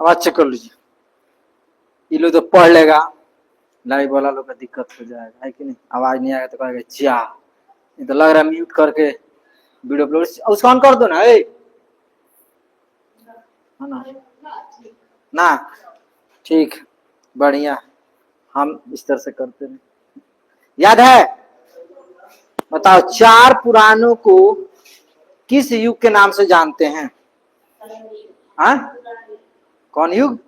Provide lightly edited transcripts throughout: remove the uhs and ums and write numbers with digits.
आवाज चेक कर लीजिए। ये लोग तो पढ़ लेगा, लाइव वाला लोग का दिक्कत हो जाएगा, है कि नहीं? आवाज नहीं आएगा तो कहेगा जा, ये तो लग रहा है म्यूट करके वीडियो अपलोड उसको ऑन कर दो ना। है ना? ना ठीक, बढ़िया, हम इस तरह से करते हैं। याद है? बताओ, चार पुराणों को किस युग के नाम से जानते हैं? हाँ, कौन युग?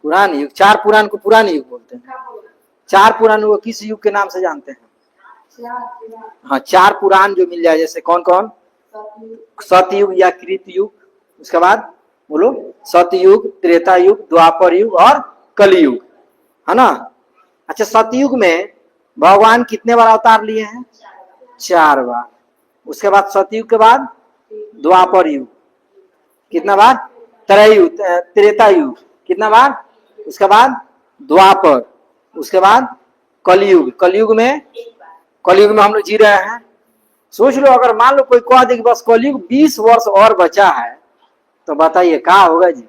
पुराण युग। चार पुराण को पुराण युग बोलते हैं। चार पुराण को किस युग के नाम से जानते हैं? हाँ, चार पुराण जो मिल जाए, जैसे कौन कौन? सतयुग या कृत युग, उसके बाद बोलो सतयुग, त्रेता युग, द्वापर युग और कलयुग, है ना? अच्छा, सतयुग में भगवान कितने बार अवतार लिए हैं? 4 बार। उसके बाद सतयुग के बाद द्वापर युग कितना बार? त्रयुग, त्रेता युग कितना बार? उसके बाद द्वापर, उसके बाद कलयुग। कलयुग में हम लोग जी रहे हैं। सोच लो, अगर मान लो कोई कह दे कि बस कलयुग 20 वर्ष और बचा है, तो बताइए क्या होगा जी?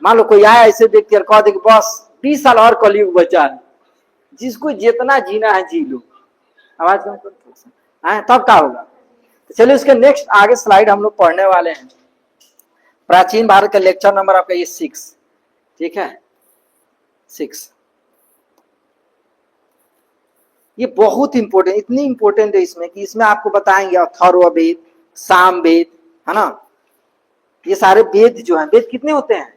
मान लो कोई आया ऐसे व्यक्ति और कह दे कि बस 20 साल और कलयुग बचा है, जिसको जितना जीना है जी लो। आवाज कम करो, तब क्या होगा? तो चलिए उसके नेक्स्ट आगे स्लाइड हम लोग पढ़ने वाले हैं। प्राचीन भारत का लेक्चर नंबर आपका ये 6, ठीक है, 6। ये बहुत इंपॉर्टेंट, इतनी इंपॉर्टेंट है इसमें कि इसमें आपको बताएंगे अथर्ववेद, सामवेद, है ना? ये सारे वेद जो हैं, वेद कितने होते हैं?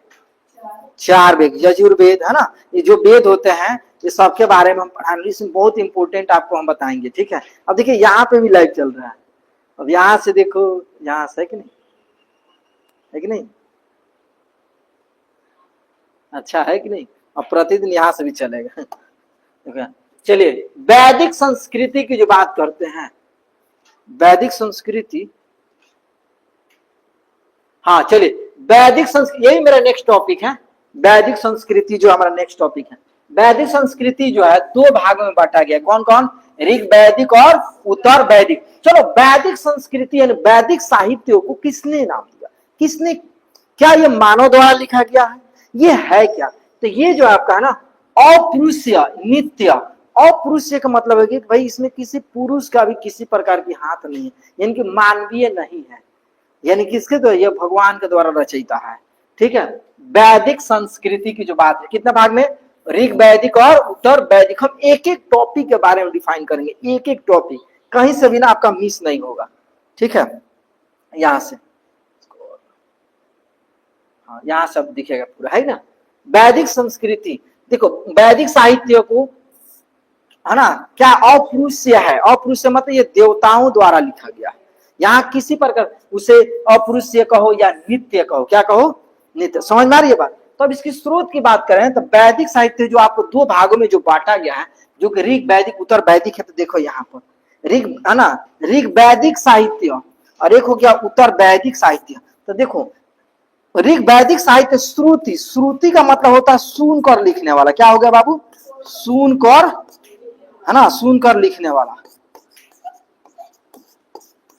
4 वेद, यजुर्वेद, है ना? ये जो वेद होते हैं, ये सबके बारे में हम पढ़ाएंगे। इसमें बहुत इंपॉर्टेंट आपको हम बताएंगे, ठीक है? अब देखिए यहाँ पे भी लाइव चल रहा है। अब यहाँ से देखो, यहाँ से है कि नहीं? है कि नहीं? अच्छा है कि नहीं? अब प्रतिदिन यहाँ से भी चलेगा। चलिए, वैदिक संस्कृति की जो बात करते हैं, वैदिक संस्कृति, हाँ चलिए, वैदिक संस्कृति यही मेरा नेक्स्ट टॉपिक है। वैदिक संस्कृति जो हमारा नेक्स्ट टॉपिक है। वैदिक संस्कृति जो है 2 भागों में बांटा गया। कौन कौन? ऋग वैदिक और उत्तर वैदिक। चलो, वैदिक संस्कृति यानी वैदिक साहित्य को किसने नाम दिया? किसने? क्या ये मानव द्वारा लिखा गया है? ये है क्या? तो ये जो आपका है ना, अपुरुषीय नित्य। अपुरुषीय का मतलब है कि भाई इसमें किसी पुरुष का भी किसी प्रकार की हाथ नहीं है, यानी कि मानवीय नहीं है, यानी किसके तो ये भगवान के द्वारा रचयिता है, ठीक है? वैदिक संस्कृति की जो बात है, कितना भाग में? ऋग वैदिक और उत्तर वैदिक। हम एक एक टॉपिक के बारे में डिफाइन करेंगे, एक एक टॉपिक, कहीं से भी ना आपका मिस नहीं होगा, ठीक है? यहां से, हाँ, यहां सब दिखेगा पूरा, है ना? वैदिक संस्कृति, देखो वैदिक साहित्य को, है ना, क्या अपुरुषीय है? अपुरुषीय मतलब ये देवताओं द्वारा लिखा गया है। यहाँ किसी प्रकार उसे अपुरुषीय कहो या नित्य कहो, क्या कहो? नित्य। समझ में आ रही है बात? तो अब इसकी स्रोत की बात करें तो वैदिक साहित्य जो आपको 2 भागों में जो बांटा गया है, जो कि ऋग वैदिक उत्तर वैदिक है, तो देखो यहाँ पर ऋग, है ना, ऋग वैदिक साहित्य और एक हो गया उत्तर वैदिक साहित्य। तो देखो, ऋग वैदिक साहित्य श्रुति, श्रुति का मतलब होता है सुन कर लिखने वाला। क्या हो गया बाबू? सुन कर, है ना, सुनकर लिखने वाला।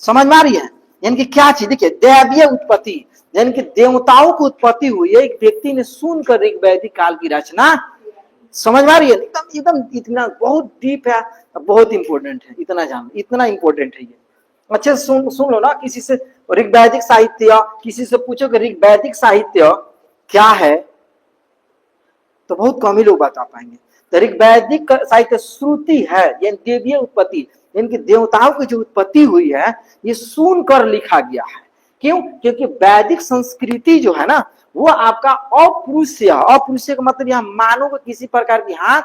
समझ में आ रही है? यानी कि क्या चीज? देखिए, दैवीय उत्पत्ति, यानी कि देवताओं की उत्पत्ति हुई है, एक व्यक्ति ने सुनकर ऋग वैदिक काल की रचना। समझ में आ रही है? एकदम एकदम इतना बहुत डीप है, बहुत इंपॉर्टेंट है, इतना जान, इतना इंपॉर्टेंट है ये। अच्छे सुन लो ना, किसी से ऋग वैदिक साहित्य, किसी से पूछो कि ऋग वैदिक साहित्य क्या है, तो बहुत कम ही लोग बता पाएंगे। तो ऋग वैदिक साहित्य श्रुति है, यानी देवीय उत्पत्ति, यानी देवताओं की जो उत्पत्ति हुई है, ये सुनकर लिखा गया है। क्यों? क्योंकि वैदिक संस्कृति जो है ना, वो आपका अपुरुषीय, अपुरुषीय का मतलब यहाँ मानव को किसी प्रकार की हाथ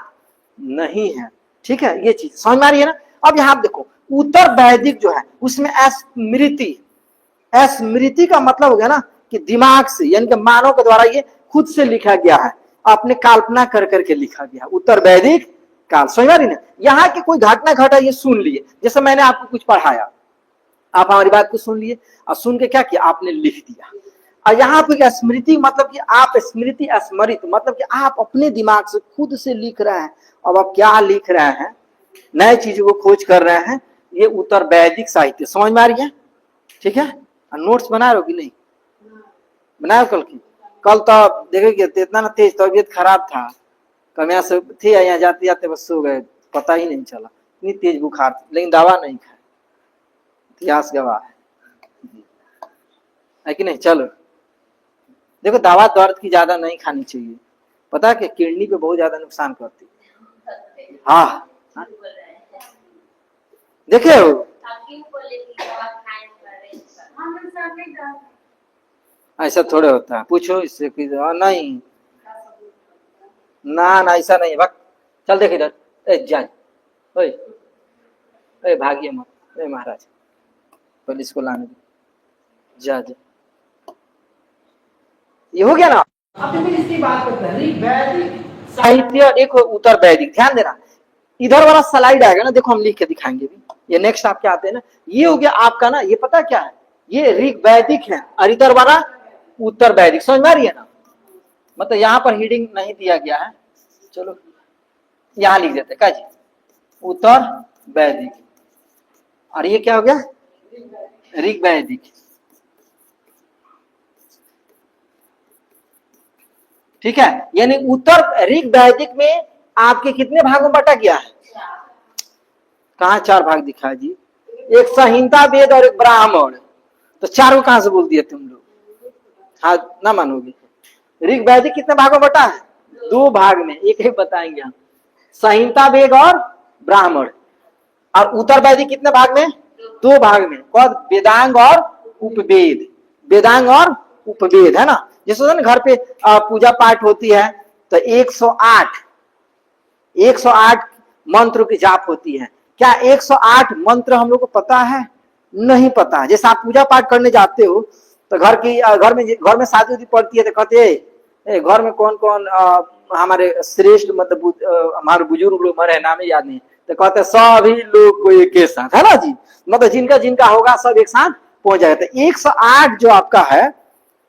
नहीं है, ठीक है? ये चीज समझ में आ रही है ना? अब यहाँ देखो, उत्तर वैदिक जो है उसमें स्मृति, स्मृति का मतलब हो गया ना कि दिमाग से, यानी कि मानव के द्वारा ये खुद से लिखा गया है, आपने कल्पना कर करके लिखा गया, उत्तर वैदिक काल। समझ रही ना? यहाँ की कोई घटना घटा, ये सुन लिए, जैसे मैंने आपको कुछ पढ़ाया, आप हमारी बात को सुन लिए और सुन के क्या किया? आपने लिख दिया। और यहाँ पे स्मृति मतलब कि आप स्मृति, स्मृत मतलब कि आप अपने दिमाग से खुद से लिख रहे हैं। अब आप क्या लिख रहे हैं? नए चीजों को खोज कर रहे हैं, ये उत्तर वैदिक साहित्य। समझ में आ रही है? ठीक है? नोट्स बना रहे हो कि नहीं? बनाए कल की? कल तो देखिए इतना ना तेज तबीयत खराब था, कल यहाँ से थे यहाँ जाते जाते बस सो गए, पता ही नहीं चला, इतनी तेज बुखार थी, लेकिन दवा नहीं खाई, इतिहास गवाह है कि नहीं। चलो देखो दवा दर्द की ज्यादा नहीं खानी चाहिए, पता है कि किडनी पे बहुत ज्यादा नुकसान करती है। हाँ देखे हो ऐसा थोड़े होता है, पूछो इससे कि नहीं ना ना ऐसा नहीं है। चल देख इधर, जान ओए ओए भागिए मत, ए महाराज पुलिस को लाने दो, जा जा, ये हो गया ना। अब फिर इसकी बात करते हैं वैदिक साहित्य, देखो उत्तर वैदिक, ध्यान देना इधर वाला स्लाइड आएगा ना, देखो हम लिख के दिखाएंगे भी, ये नेक्स्ट आपके आते हैं ना, ये हो गया आपका ना, ये पता क्या है, ये ऋग वैदिक है और इधर वाला उत्तर वैदिक, समझ में आ रही है ना, मतलब यहाँ पर हीडिंग नहीं दिया गया है, चलो यहाँ लिख देते क्या जी, उत्तर वैदिक, और ये क्या हो गया ऋग वैदिक, ठीक है। यानी उत्तर ऋग वैदिक में आपके कितने भागों में बटा गया है, कहाँ 4 भाग दिखा जी, एक संहिता वेद और एक ब्राह्मण, तो 4 को कहां से बोल दिया तुम लोग, हाँ ना मानोगे। ऋग वैदिक कितने भागों में बटा है, 2 भाग में, एक एक बताएंगे हम, संहिता वेद और ब्राह्मण, और उत्तर वैदिक कितने भाग में, 2 भाग में, कौन, वेदांग और उपवेद, वेदांग और उपवेद है ना, जैसे ना घर पे पूजा पाठ होती है तो 108 मंत्र की जाप होती है, क्या 108 मंत्र हम लोग को पता है, नहीं पता है। जैसे आप पूजा पाठ करने जाते हो तो घर में शादी उदी पड़ती है तो कहते हैं घर में कौन कौन हमारे श्रेष्ठ मतलब हमारे बुजुर्ग लोग मरे, नाम याद नहीं, तो कहते हैं सभी लोग को एक साथ, है ना जी, मतलब जिनका जिनका होगा सब एक साथ पहुंच जाएगा। तो 108 जो आपका है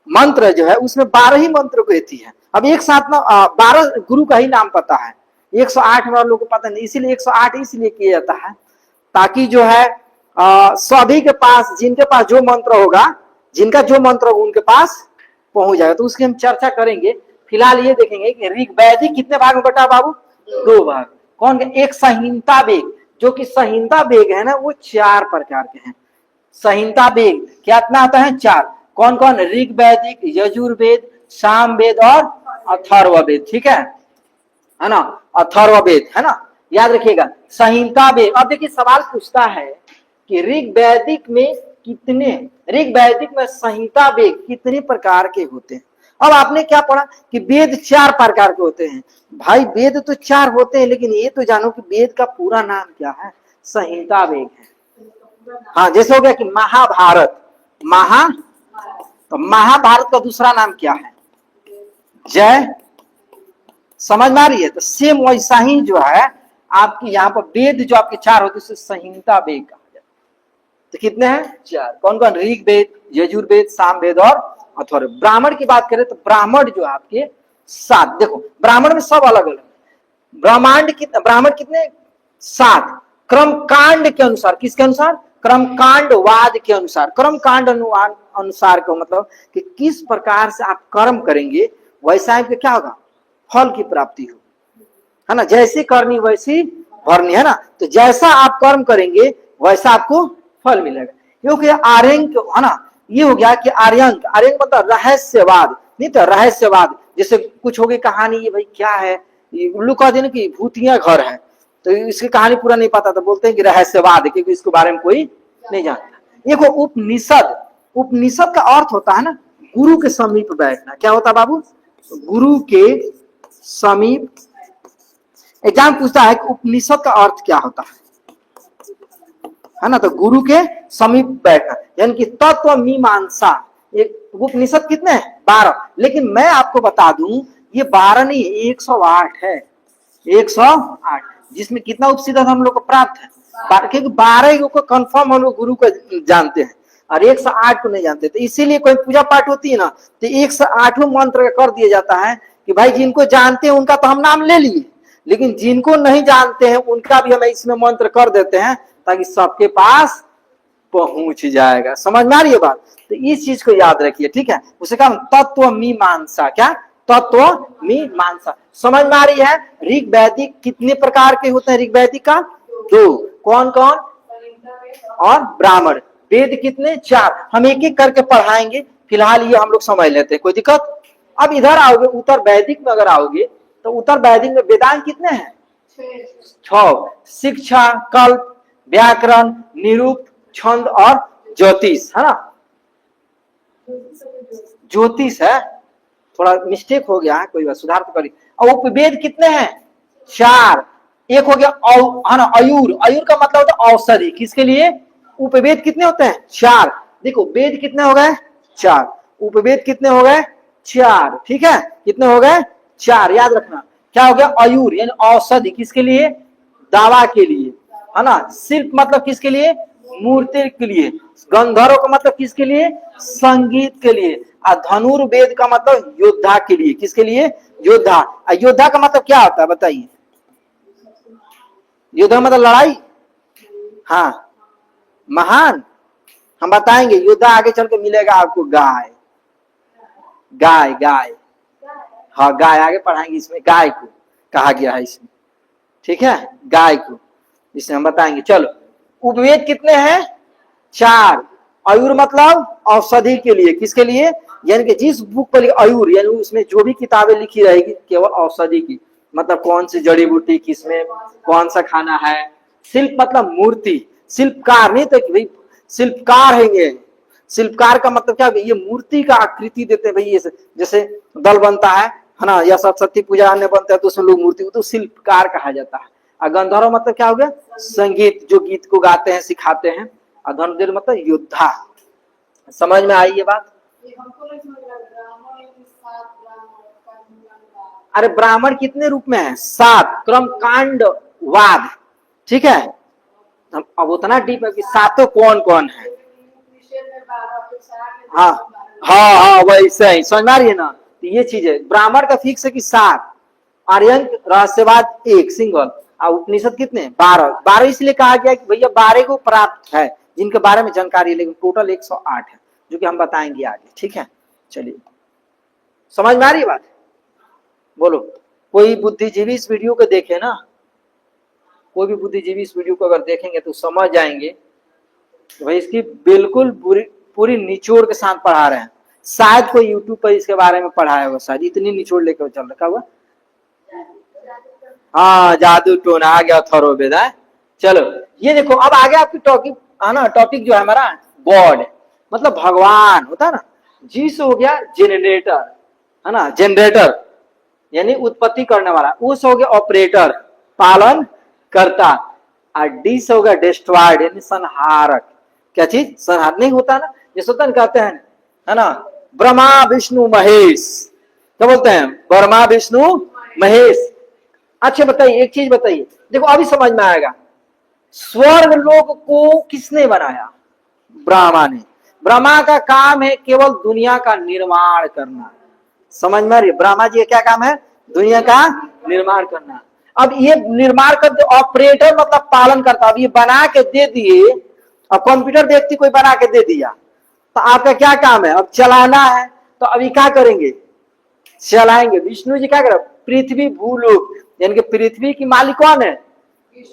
मंत्र जो है उसमें 12 ही मंत्र कहती है। अब एक साथ ना 12 गुरु का ही नाम पता है, 108 में लोगों को पता नहीं, इसीलिए 108 इसलिए किया जाता है ताकि जो है सभी के पास, जिनके पास जो मंत्र होगा, जिनका जो मंत्र होगा उनके पास पहुंच जाएगा। तो उसकी हम चर्चा करेंगे, फिलहाल ये देखेंगे कि ऋग वैदिक कितने भाग में बटा बाबू, 2 भाग। कौन, एक संहिता वेग, जो कि संहिता वेग है ना वो 4 प्रकार के हैं। संहिता वेग कितना आता है, 4, कौन कौन, ऋग वैदिक, यजुर्वेद, सामवेद और अथर्ववेद, ठीक है ना, अथर्ववेद है ना, याद रखिएगा संहिता वेद। अब देखिए सवाल पूछता है कि ऋग वैदिक में कितने, ऋग वैदिक में संहिता वेद कितने प्रकार के होते हैं। अब आपने क्या पढ़ा कि वेद 4 प्रकार के होते हैं, भाई वेद तो 4 होते हैं, लेकिन ये तो जानो कि वेद का पूरा नाम क्या है, संहिता वेद है। हाँ जैसे हो गया कि महाभारत, तो महाभारत का दूसरा नाम क्या है, जय, समझ में आ रही है। तो सेम वैसा ही जो है आपकी यहाँ पर वेद जो आपके 4 होते हैं संहिता वेद कहा जाता है। तो कितने हैं, 4, कौन कौन, ऋग वेद, यजुर्वेद, सामवेद और अथर्व। ब्राह्मण की बात करें तो ब्राह्मण जो आपके 7, देखो ब्राह्मण में सब अलग अलग, ब्राह्मण कितने, 7, क्रम कांड के अनुसार, किसके अनुसार, क्रम कांडवाद के अनुसार, क्रम कांड अनुसार का मतलब कि किस प्रकार से आप कर्म करेंगे वैसा आपके क्या होगा, फल की प्राप्ति हो, है ना, जैसी करनी वैसी भरनी, है ना। तो जैसा आप कर्म करेंगे वैसा आपको फल मिलेगा, क्योंकि आर्यंक है ना, ये हो गया कि आर्यंक, आर्यंक मतलब रहस्यवाद, नहीं तो रहस्यवाद, जैसे कुछ हो गई कहानी, ये भाई क्या है, उल्लू कह देना कि भूतिया घर है, तो इसकी कहानी पूरा नहीं पता तो बोलते हैं कि रहस्यवाद है, क्योंकि इसके बारे में कोई नहीं जानता। देखो उपनिषद, उपनिषद का अर्थ होता है ना गुरु के समीप बैठना, क्या होता है बाबू, गुरु के समीप। एग्जाम पूछता है कि उपनिषद का अर्थ क्या होता है ना, तो गुरु के समीप बैठना, यानी कि तत्व मीमांसा। उपनिषद कितने हैं, 12, लेकिन मैं आपको बता दूं ये 12 नहीं 108 है, 108, जिसमें कितना उपसिद्ध हम लोग को प्राप्त है, क्योंकि 12 को कंफर्म हम लोग गुरु को जानते हैं और 108 को नहीं जानते। तो इसीलिए कोई पूजा पाठ होती है ना तो 108 मंत्र कर दिया जाता है कि भाई जिनको जानते हैं उनका तो हम नाम ले लिए, लेकिन जिनको नहीं जानते हैं उनका भी हम इसमें मंत्र कर देते हैं ताकि सबके पास पहुंच जाएगा। समझ में आ रही है बात। तो इस चीज को याद रखिए, ठीक है। उसे कहा तत्व मीमांसा, क्या तत्व मीमांसा। समझ में आ रही है? ऋग वैदिक कितने प्रकार के होते हैं? ऋग वैदिक का 2, कौन कौन? और ब्राह्मण। वेद कितने? 4। हम एक एक करके पढ़ाएंगे, फिलहाल ये हम लोग समझ लेते हैं, कोई दिक्कत? अब इधर आओगे उत्तर वैदिक में, अगर आओगे तो उत्तर वैदिक में वेदांत कितने हैं? 6। शिक्षा, कल्प, व्याकरण, निरूक्त, छंद और ज्योतिष, है ना? ज्योतिष है, थोड़ा मिस्टेक हो गया है, कोई बात, सुधार तो करिए। और उपवेद कितने हैं? 4। एक हो गया है ना आयुर। आयुर का मतलब होता है औषधि, किसके लिए? उपवेद कितने होते हैं? 4। देखो वेद कितने हो गए? 4। उपवेद कितने हो गए? 4, ठीक है। कितने हो गए? 4, याद रखना। क्या हो गया? आयुर यानी औषधि, किसके लिए? दवा के लिए, है ना। शिल्प मतलब किसके लिए? मूर्ति के लिए। गंधर्व का मतलब किसके लिए? संगीत के लिए। और धनुर्वेद का मतलब योद्धा के लिए, किसके लिए? योद्धा। योद्धा का मतलब क्या होता है बताइए? योद्धा मतलब लड़ाई, हाँ, महान। हम बताएंगे, योद्धा आगे चल के मिलेगा आपको। गाय, गाय, गाय, हाँ गाय आगे पढ़ाएंगे, इसमें गाय को कहा गया है इसमें, ठीक है, गाय को इसमें हम बताएंगे। चलो, उपवेद कितने हैं? 4। आयुर मतलब औषधि के लिए, किसके लिए? यानी कि जिस बुक पर आयुर यानी उसमें जो भी किताबें लिखी रहेगी केवल औषधि की, मतलब कौन सी जड़ी बूटी किसमें कौन सा खाना है। शिल्प मतलब मूर्ति, शिल्पकार नहीं तो भाई शिल्पकार है ये। शिल्पकार का मतलब क्या? ये मूर्ति का आकृति देते हैं भाई, ये जैसे दल बनता है ना, या सरस्वती पूजा अन्य बनता है तो उसमें लोग मूर्ति, तो शिल्पकार कहा जाता है। और गंधर्व मतलब क्या हो गया? संगीत, जो गीत को गाते हैं, सिखाते हैं। और धनुर्वेद मतलब योद्धा। समझ में आई ये बात? अरे ब्राह्मण कितने रूप में है? 7। क्रम कांड वाद, ठीक है। अब उतना डीप है कि 7 कौन कौन है। हाँ हाँ हाँ, वैसे ही समझ में आ रही है ना। तो ये चीज है, ब्राह्मण का फिक्स है कि 7, आर्यंक रहस्यवाद 1 सिंगल। और उपनिषद कितने? 12। 12 इसलिए कहा गया कि भैया 12 को प्राप्त है जिनके बारे में जानकारी है, लेकिन टोटल 108 है, जो कि हम बताएंगे आगे, ठीक है। चलिए, समझ में आ रही है बात? बोलो, कोई बुद्धिजीवी इस वीडियो को देखे ना, कोई भी बुद्धिजीवी इस वीडियो को अगर देखेंगे तो समझ जाएंगे तो भाई इसकी बिल्कुल पूरी निचोड़ के साथ पढ़ा रहे हैं। शायद कोई यूट्यूब पर इसके बारे में पढ़ाया होगा, शायद इतनी निचोड़ लेकर चल रखा हुआ। हाँ, जादू टोना आ गया, थॉरोवेद है। चलो, ये देखो, अब आगे आपकी टॉपिक है ना, टॉपिक जो है हमारा गॉड मतलब भगवान होता है ना। जिस हो गया जेनरेटर, है ना, जनरेटर यानी उत्पत्ति करने वाला। उस हो गया ऑपरेटर, पालन करता। और डिस हो गया डिस्ट्रॉयड यानी संहारक। क्या चीज? संहार नहीं होता ना, जैसे होता कहते हैं, है ना, ब्रह्मा विष्णु महेश। क्या बोलते हैं? ब्रह्मा विष्णु महेश। अच्छा बताइए, एक चीज बताइए, देखो अभी समझ में आएगा। स्वर्ग लोक को किसने बनाया? ब्रह्मा ने। ब्रह्मा का काम है केवल दुनिया का निर्माण करना। समझ में आ रही है? ब्रह्मा जी का क्या काम है? दुनिया का निर्माण करना। अब ये निर्माण कर, ऑपरेटर मतलब पालन करता। अब ये बना के दे दिए, अब कंप्यूटर व्यक्ति कोई बना के दे दिया, तो आपका क्या काम है? अब चलाना है। तो अभी क्या करेंगे? चलाएंगे। विष्णु जी क्या करें? पृथ्वी भूलोक यानी कि पृथ्वी की मालिक कौन है?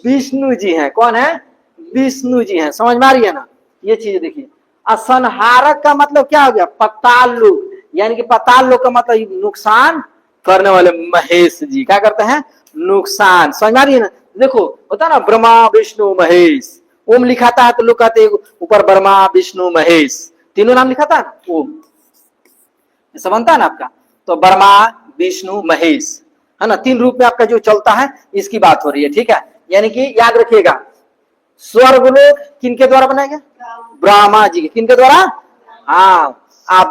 विष्णु जी हैं। कौन है? विष्णु जी हैं। समझ में आ रही है ना? ये चीज देखिए। असंहारक का मतलब क्या हो गया? पाताल लोक यानी कि पाताल लोक का मतलब नुकसान करने वाले महेश जी क्या करते हैं? नुकसान। समझ में आ रही है ना? देखो होता ना ब्रह्मा विष्णु महेश, ओम लिखाता है तो लोग कहते हैं ऊपर ब्रह्मा विष्णु महेश, तीनों नाम लिखाता है ओम, ऐसा बनता है ना आपका। तो ब्रह्मा विष्णु महेश, है ना, 3 रूप में आपका जो चलता है, इसकी बात हो रही है, ठीक है। यानी कि याद रखिएगा, स्वर्गलोक किनके द्वारा बनाया गया? ब्रह्मा जी के। किनके द्वारा? हाँ,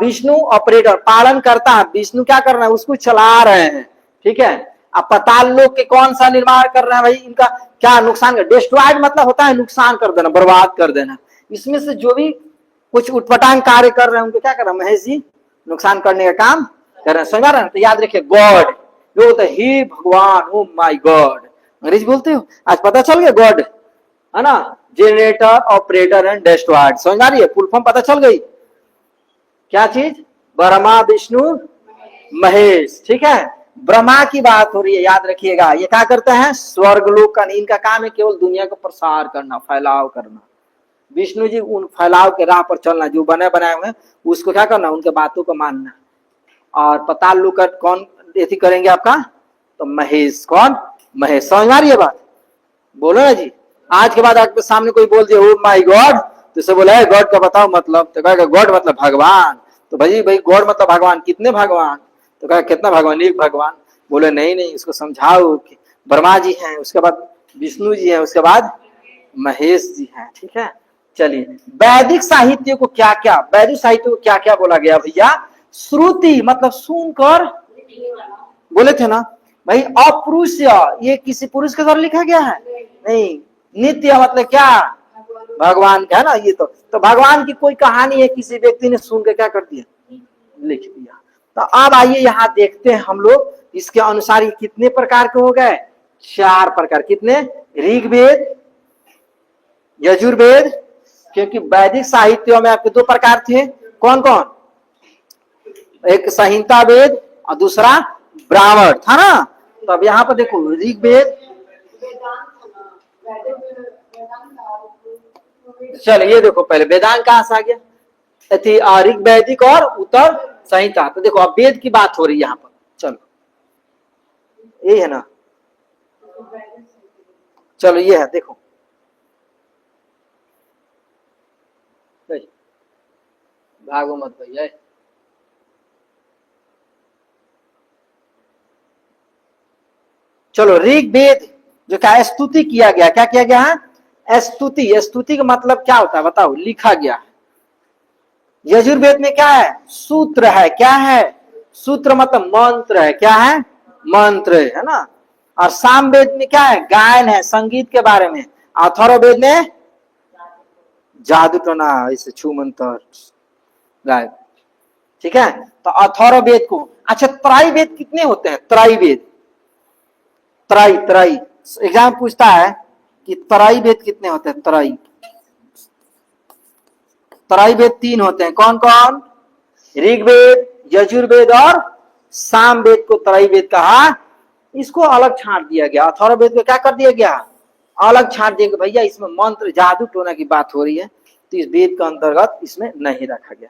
विष्णु ऑपरेटर पालन करता है, विष्णु क्या कर रहे हैं? उसको चला रहे हैं, ठीक है। अब पाताल लोक के कौन सा निर्माण कर रहे हैं भाई? इनका क्या नुकसान कर? डिस्ट्रॉयड मतलब होता है नुकसान कर देना, बर्बाद कर देना। इसमें से जो भी कुछ उटपटांग कार्य कर रहे हैं उनको क्या कर रहे हैं? महेश जी नुकसान करने का काम कर रहे हैं। समझ रहे हैं? तो याद रखिए, गॉड जो होता है, हे भगवान, ओ माई गॉड। अंग्रेजी बोलते हो? आज पता चल गया गॉड, है ना, जनरेटर ऑपरेटर एंड डिस्ट्रॉयड। समझ आ रही है? फुल फॉर्म पता चल गई? क्या चीज? ब्रह्मा विष्णु महेश। ठीक है, ब्रह्मा की बात हो रही है, याद रखिएगा। ये क्या करते हैं? स्वर्गलोक का, इनका काम है केवल दुनिया को प्रसार करना, फैलाव करना। विष्णु जी उन फैलाव के राह पर चलना, जो बने बनाए हुए उसको क्या करना? उनके बातों को मानना। और पाताल लोक का कौन ऐसी करेंगे आपका? तो महेश। कौन? महेश। समझ आ रही है बात? बोलो ना जी। आज के बाद आपके सामने कोई बोल दिया ओ माय गॉड, तो इसे बोला है गॉड का बताओ मतलब, तो कहेगा गॉड मतलब भगवान। तो भाई गॉड मतलब भगवान, कितने भगवान? तो कहा कितना भगवान? एक भगवान। बोले नहीं नहीं, इसको समझाओ कि ब्रह्मा जी हैं, उसके बाद विष्णु जी हैं, उसके बाद महेश जी हैं। ठीक है, चलिए वैदिक साहित्य को क्या क्या, वैदिक साहित्य को क्या क्या बोला गया भैया? श्रुति मतलब सुनकर, बोले थे ना भाई। अपुरुष्य, ये किसी पुरुष के द्वारा लिखा गया है? नहीं। नित्य मतलब क्या? भगवान का है ना ये। तो भगवान की कोई कहानी है, किसी व्यक्ति ने सुन के क्या कर दिया? लिख दिया। तो अब आइए यहाँ देखते हैं हम लोग, इसके अनुसार ये कितने प्रकार के हो गए? 4 प्रकार। कितने? ऋग्वेद, यजुर्वेद, क्योंकि वैदिक साहित्यों में आपके 2 प्रकार थे। कौन कौन? एक संहिता वेद और दूसरा ब्राह्मण था ना। तो अब यहाँ पर देखो ऋग्वेद, चलो ये देखो पहले वेदांत कहां से आ गया? ऋग्वैदिक और उत्तर संहिता। तो देखो अब वेद की बात हो रही है यहाँ पर। चलो ये है ना, चलो ये है देखो, भागो मत भैया। चलो ऋग्वेद जो क्या स्तुति किया गया, क्या किया गया है? स्तुति। स्तुति का मतलब क्या होता है बताओ? लिखा गया। यजुर्वेद में क्या है? सूत्र है। क्या है? सूत्र मतलब मंत्र है। क्या है? मंत्र है ना। और सामवेद में क्या है? गायन है, संगीत के बारे में। अथर्ववेद में जादू टोना, इसे छू मंत्र गायब। ठीक है, तो अथर्ववेद को, अच्छा त्रैवेद कितने होते हैं? त्रैवेद, त्रय एग्जाम पूछता है कि त्रैवेद कितने होते हैं? त्रैवेद 3 होते हैं। कौन कौन? ऋग्वेद, यजुर्वेद और सामवेद को त्रैवेद कहा। इसको अलग छांट दिया गया। अथर्ववेद को क्या कर दिया गया? अलग छांट दिया भैया, इसमें मंत्र जादू टोना की बात हो रही है, तो इस वेद के अंतर्गत इसमें नहीं रखा गया।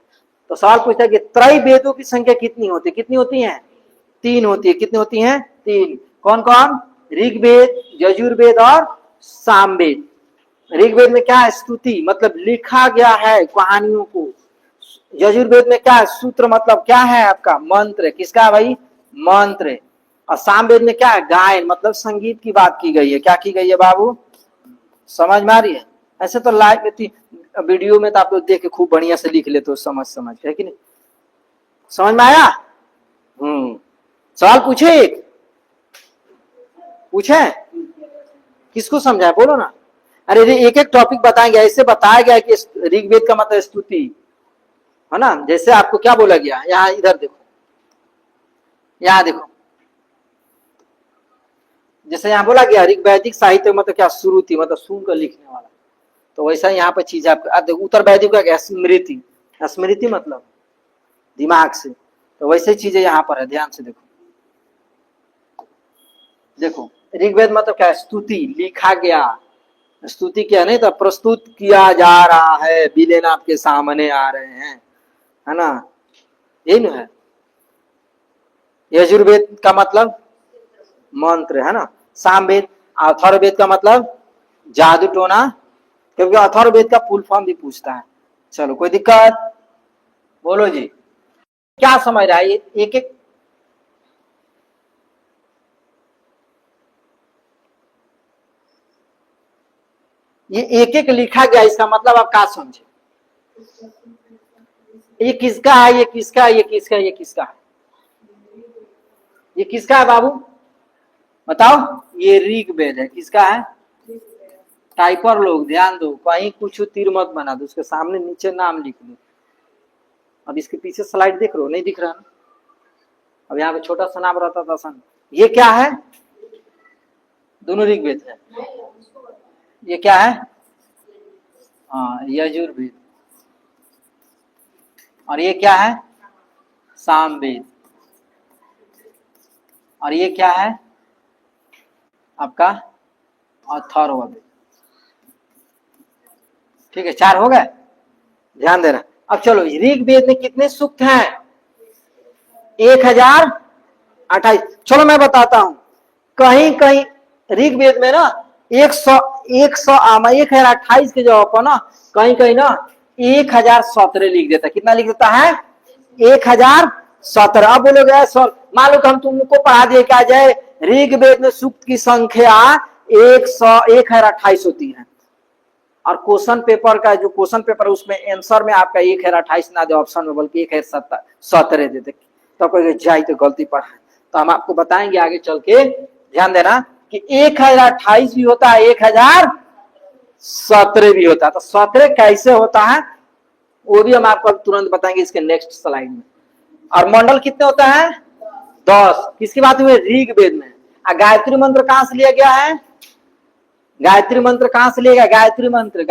तो सवाल पूछता है कि त्रैवेदों की संख्या कितनी होती है? कितनी होती है? 3 होती है। कितनी होती है? 3। कौन कौन? ऋग्वेद, यजुर्वेद और सामवेद। ऋग्वेद में क्या है? स्तुति मतलब लिखा गया है कहानियों को। यजुर्वेद में क्या है? सूत्र मतलब क्या है आपका? मंत्र। किसका भाई? मंत्र। और सामवेद में क्या है? गायन मतलब संगीत की बात की गई है। क्या की गई है बाबू? समझ में आ रही है? ऐसे तो लाइव में, वीडियो में तो आप लोग देख के खूब बढ़िया से लिख लेते हो, समझ है कि नहीं? समझ में आया? सवाल पूछे? एक पूछे, किसको समझाए बोलो ना। अरे एक एक टॉपिक बताएंगे। ऐसे बताया गया कि ऋग्वेद का मतलब स्तुति है ना। जैसे आपको क्या बोला गया, यहाँ इधर देखो, यहाँ देखो, जैसे यहाँ बोला गया ऋग्वैदिक साहित्य मतलब क्या? श्रुति मतलब सुनकर लिखने वाला। तो वैसा यहाँ पर चीज आपको उत्तर वैदिक का क्या? स्मृति। स्मृति मतलब दिमाग से। तो वैसे चीजें यहाँ पर है, ध्यान से देखो। देखो ऋग्वेद मतलब क्या? स्तुति, लिखा गया। स्तुति क्या नहीं तो प्रस्तुत किया जा रहा है, विलेन आपके सामने आ रहे हैं, है ना। यही ना है। यजुर्वेद का मतलब मंत्र है ना। सामवेद, अथर्ववेद का मतलब जादू टोना, क्योंकि अथर्ववेद का फुल फॉर्म भी पूछता है। चलो कोई दिक्कत? बोलो जी, क्या समझ रहा है? एक एक ये एक एक लिखा गया, इसका मतलब आप क्या समझे? ये किसका है? ये किसका है? ये किसका है? ये किसका है? ये किसका है बाबू बताओ? ये ऋग्वेद है। किसका है? टाइपर लोग ध्यान दो, कहीं कुछ तीर मत बना दो, उसके सामने नीचे नाम लिख दो। अब इसके पीछे स्लाइड देख रहे हो? नहीं दिख रहा ना? अब यहाँ पे छोटा सा नाम रहता था सन। ये क्या है? दोनों ऋग्वेद है। ये क्या है? हाँ यजुर्वेद। और ये क्या है? सामवेद। और ये क्या है आपका? अथर्ववेद। ठीक है, 4 हो गए, ध्यान देना। अब चलो, ऋग्वेद में कितने सूक्त हैं? 1028। चलो मैं बताता हूं, कहीं कहीं ऋग्वेद में ना 1028 के जगह पर ना कहीं कहीं ना 1017 लिख देता है। कितना लिख देता है? 1017। अब बोलोगे सर, मान लो कि हम तुमको पढ़ा दिए क्या जाए, ऋग्वेद में सूक्त की संख्या 1028 होती है, और क्वेश्चन पेपर का जो क्वेश्चन पेपर उसमें आंसर में आपका 1028 ना दे ऑप्शन में, बल्कि 1017 दे दे, तो कोई जाए तो गलती पढ़ा। तो हम आपको बताएंगे आगे चल के, ध्यान देना कि 1028 भी होता है, 1017 भी होता है। तो 17 कैसे होता है वो भी हम आपको तुरंत बताएंगे इसके नेक्स्ट स्लाइड में। और मंडल कितने होता है? 10। किसकी बात हुई? ऋग्वेद में। गायत्री मंत्र कहां से लिया गया है? गायत्री मंत्र कहां से लिया गया? गायत्री मंत्र,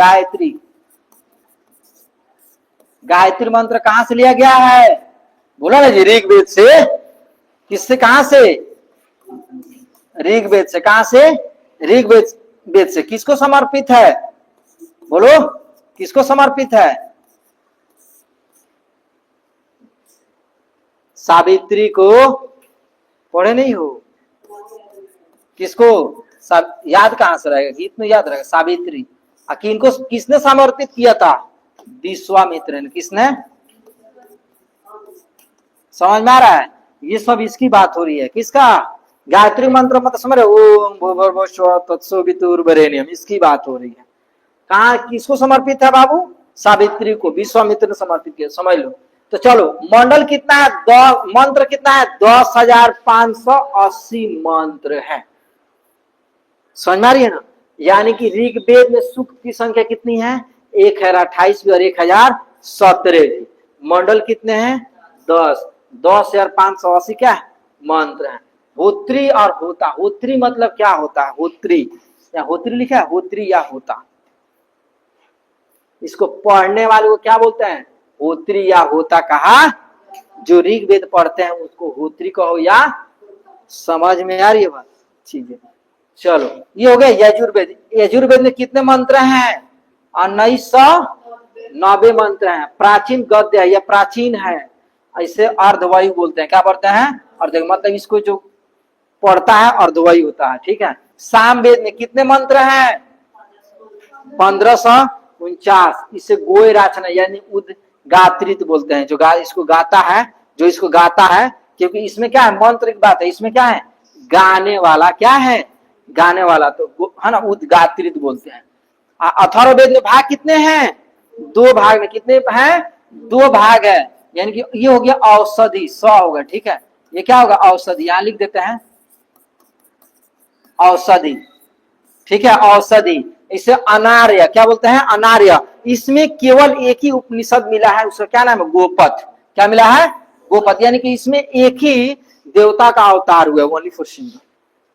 गायत्री मंत्र कहां से लिया गया है? बोला ना जी, ऋग्वेद से। किससे? कहां से? ऋग्वेद से। कहां से? ऋग्वेद से। किसको समर्पित है? बोलो, किसको समर्पित है? सावित्री को। पढ़े नहीं हो? किसको? याद कहां से रहेगा? गीत में याद रहेगा। सावित्री। किनको, किसने समर्पित किया था? विश्वामित्र ने। किसने? समझ में आ रहा है? ये सब इसकी बात हो रही है। किसका? गायत्री मंत्र मतलब समझ रहे? ओम भूर्भुवस्सुः तत्सवितुर्वरेण्यम, इसकी बात हो रही है। कहा किसको समर्पित है बाबू? सावित्री को विश्वामित्र ने समर्पित किया, समझ लो। तो चलो, मंडल कितना है? मंत्र कितना है? 10,580 मंत्र है। समझ में आ रही है ना? यानी कि ऋग्वेद में सूक्त की संख्या कितनी है? 1028 भी और 1017 भी। मंडल कितने हैं? 10। 10,580 क्या है? मंत्र है। होत्री और होता। होत्री मतलब क्या होता है? होत्री या होत्री लिखा है? होत्री या होता। इसको पढ़ने वाले को क्या बोलते हैं? होत्री या होता कहा। जो ऋग्वेद पढ़ते हैं उसको होत्री कहो या। समझ में आ रही है बात? ठीक है, चलो ये हो गया यजुर्वेद। यजुर्वेद में कितने मंत्र हैं? 1990 मंत्र हैं। प्राचीन गद्य है, यह प्राचीन है। ऐसे अर्धवायु बोलते हैं। क्या पढ़ते हैं? अर्ध, मतलब इसको जो पढ़ता है अर्धवायु होता है। ठीक है। सामवेद में कितने मंत्र हैं? 1549। इसे गोय राचना यानी उद्गात्रित बोलते हैं। जो इसको गाता है, जो इसको गाता है, क्योंकि इसमें क्या है? मंत्र की बात है, इसमें क्या है? गाने वाला। क्या है? गाने वाला, तो है ना, उद्गात्रित बोलते हैं। अथर्ववेद में भाग कितने हैं? 2 भाग में। कितने हैं? 2 भाग है। यानी कि ये हो गया औषधि, 100 होगा। ठीक है, ये क्या होगा? औषधि। यहां लिख देते हैं औषधि। ठीक है, औषधि। इसे अनार्य क्या बोलते हैं? अनार्य। इसमें केवल एक ही उपनिषद मिला है, उसका क्या नाम है? गोपथ। क्या मिला है? गोपथ। यानी कि इसमें एक ही देवता का अवतार हुआ, ओनली फॉर सिंगल,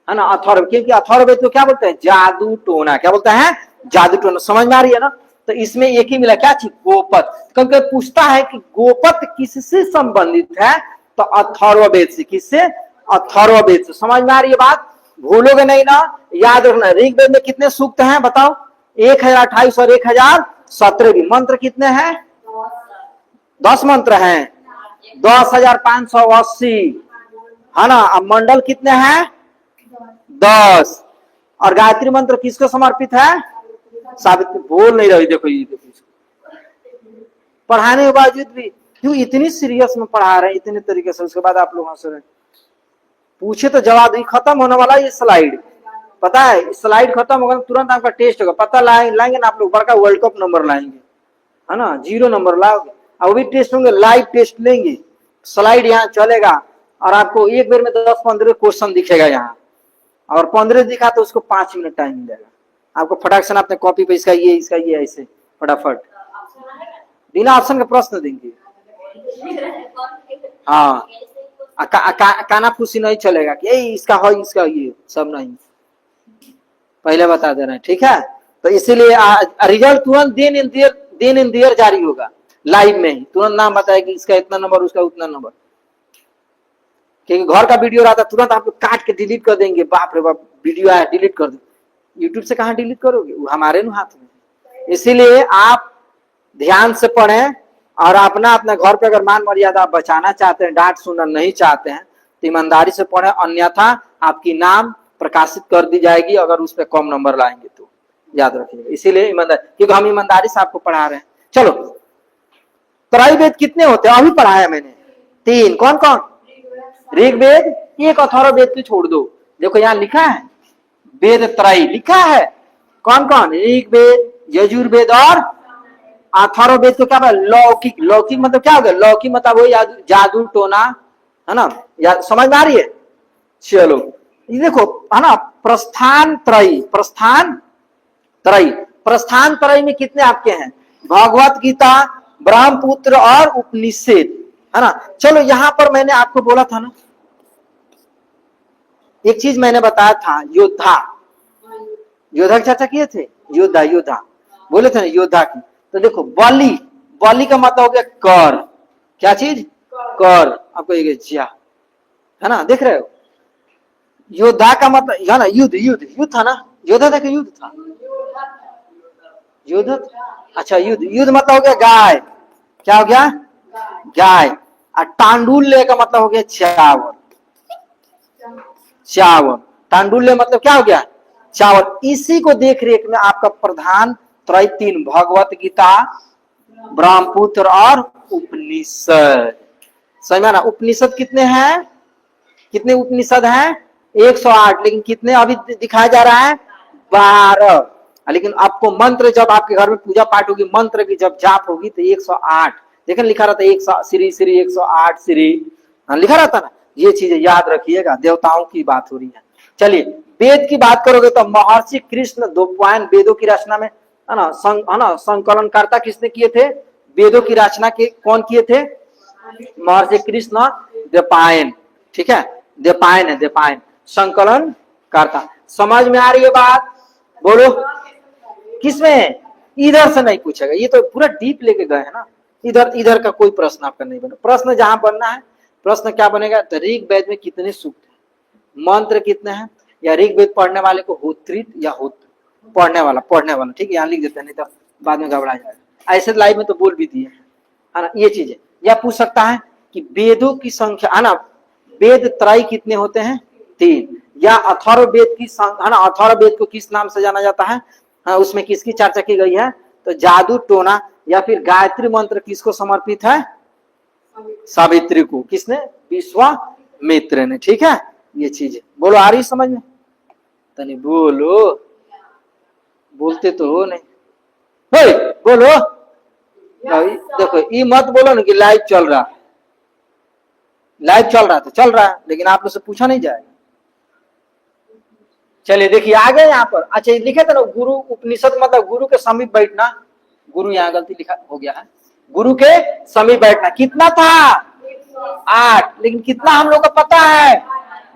है ना, अथर्व। क्योंकि अथर्ववेद को क्या बोलते हैं? जादू टोना। क्या बोलते हैं? जादू टोना। समझ में आ रही है ना? तो इसमें एक ही मिला, क्या चीज? गोपथ। क्योंकि पूछता है कि गोपथ किससे संबंधित है, तो अथर्ववेद से। किससे? अथर्ववेद से। समझ में आ रही है बात? भूलोगे नहीं ना, याद रखना। ऋग्वेद में कितने सूक्त हैं बताओ? 1028 और 1017 भी। मंत्र कितने हैं? 10 मंत्र हैं। 10,580, है ना। अब मंडल कितने हैं? 10। और गायत्री मंत्र किसको समर्पित है? सावित्री। बोल नहीं रही, देखो ये देखो, पढ़ाने के बावजूद भी क्यों इतनी सीरियस में पढ़ा रहे हैं, इतने तरीके से, उसके बाद आप लोग हंस रहे। पूछे तो जवाब ही। खत्म होने वाला ये स्लाइड, पता है? स्लाइड खत्म होगा तुरंत आपका टेस्ट होगा। पता लाएंगे ना आप लोग, बड़का वर्ल्ड कप नंबर लाएंगे, है ना, 0 नंबर लाओगे। अब भी टेस्ट होंगे, लाइव टेस्ट लेंगे। स्लाइड यहाँ चलेगा और आपको एक बार में 10-15 क्वेश्चन दिखेगा यहाँ, और 15 दिखा तो उसको 5 मिनट टाइम मिलेगा आपको। फटाक से अपने कॉपी पे इसका ये ऐसे फटाफट बिना ऑप्शन के प्रश्न देंगे। हाँ, काना फूसी नहीं चलेगा कि इसका हो, इसका ये सब नहीं, पहले बता दे रहे हैं। ठीक है, तो इसीलिए रिजल्ट तुरंत दिन इन देर जारी होगा। लाइव में ही तुरंत नाम बताए कि इसका इतना नंबर, उसका उतना नंबर। क्योंकि घर का वीडियो रहा था, तुरंत आप लोग काट के डिलीट कर देंगे, बाप रे बाप वीडियो आया डिलीट कर दो। यूट्यूब से कहाँ डिलीट करोगे, वो हमारे हाथ में। इसीलिए आप ध्यान से पढ़ें और अपना अपना घर पे अगर मान मर्यादा आप बचाना चाहते हैं, डांट सुनना नहीं चाहते हैं, तो ईमानदारी से पढ़ें, अन्यथा आपकी नाम प्रकाशित कर दी जाएगी अगर उस पर कम नंबर लाएंगे तो, याद रखिएगा। इसीलिए ईमानदारी, क्योंकि हम ईमानदारी से आपको पढ़ा रहे हैं। चलो, त्रय वेद कितने होते हैं अभी पढ़ाया मैंने, 3। कौन कौन? ऋग्वेद, एक अथर्ववेद को छोड़ दो। देखो यहाँ लिखा है वेद त्रय लिखा है। कौन कौन? ऋग्वेद, यजुर्वेद और अथर्ववेद को क्या बोला? लौकिक। लौकिक मतलब क्या हो गया? लौकिक मतलब वही जादू टोना, है ना? या समझ में आ रही है? चलो ये देखो, है ना, प्रस्थान त्रय। प्रस्थान त्रय, प्रस्थान त्रय में कितने आपके हैं? भगवत गीता, ब्रह्मपुत्र और उपनिषद, है ना। चलो यहाँ पर मैंने आपको बोला था ना, एक चीज मैंने बताया था, योद्धा। योद्धा की चर्चा किए थे, योद्धा योद्धा बोले थे ना, योद्धा की। तो देखो बलि, बलि का मतलब हो गया कर। क्या चीज? कर। आपको ये जिया, है ना, देख रहे हो? योद्धा का मतलब, है ना, युद्ध। युद्ध, युद्ध था ना, योद्धा था कि युद्ध था? युद्ध। अच्छा, युद्ध। युद्ध मतलब हो गया गाय। क्या हो गया? गाय। और टांडुल्य का मतलब हो गया चावल। चावल, टांडुल्य मतलब क्या हो गया? चावल। इसी को देख रेख में आपका प्रधान त्रय 3, भगवत गीता, ब्रह्मपुत्र और उपनिषद। समझ में ना? उपनिषद कितने हैं? कितने उपनिषद हैं? 108। लेकिन कितने अभी दिखाया जा रहा है? 12। लेकिन आपको मंत्र, जब आपके घर में पूजा पाठ होगी, मंत्र की जब जाप होगी तो 108। देखिए लिखा रहता है 100 श्री श्री 108 श्री, लिखा रहता ना। ये चीजें याद रखिएगा, देवताओं की बात हो रही है। चलिए, वेद की बात करोगे तो महर्षि कृष्ण द्वैपायन वेदों की रचना में, है ना, संकलनकर्ता किसने किए थे? वेदों की रचना के कौन किए थे? महर्षि कृष्ण द्वैपायन। ठीक है, द्वैपायन है, द्वैपायन संकलन करता। समझ में आ रही है बात? बोलो किसमें? इधर से नहीं पूछेगा, ये तो पूरा डीप लेके गए हैं ना। इधर इधर का कोई प्रश्न आपका नहीं बना। प्रश्न जहां बनना है, प्रश्न क्या बनेगा? तो ऋग्वेद में कितने सूक्त है, मंत्र कितने हैं, या ऋग्वेद पढ़ने वाले को होत्रित या होत्र, पढ़ने वाला। ठीक है, यहाँ लिख देते हैं, नहीं तो बाद में घबरा जाएगा। ऐसे लाइव में तो बोल भी दिए, है ना। ये चीज है। या पूछ सकता है कि वेदों की संख्या, है ना, वेद त्रय कितने होते हैं? 3। या अथर्ववेद की, है ना, अथर्ववेद को किस नाम से जाना जाता है? उसमें किसकी चर्चा की गई है? तो जादू टोना या फिर गायत्री मंत्र किसको समर्पित है? सावित्री को। किसने? विश्वामित्र ने। ठीक है, ये चीज बोलो, आ रही समझ में? तनी बोलो, बोलते तो हो नहीं। बोलो। देखो ये मत बोलो ना कि लाइव चल रहा है। लाइव चल रहा तो चल रहा है, लेकिन आप लोग से पूछा नहीं जाएगा। चलिए देखिए आ गए यहाँ पर। अच्छा, लिखे थे ना गुरु उपनिषद मतलब गुरु के समीप बैठना। गुरु यहाँ गलती लिखा हो गया है, गुरु के समीप बैठना। कितना था? 8। लेकिन कितना हम लोग को पता है?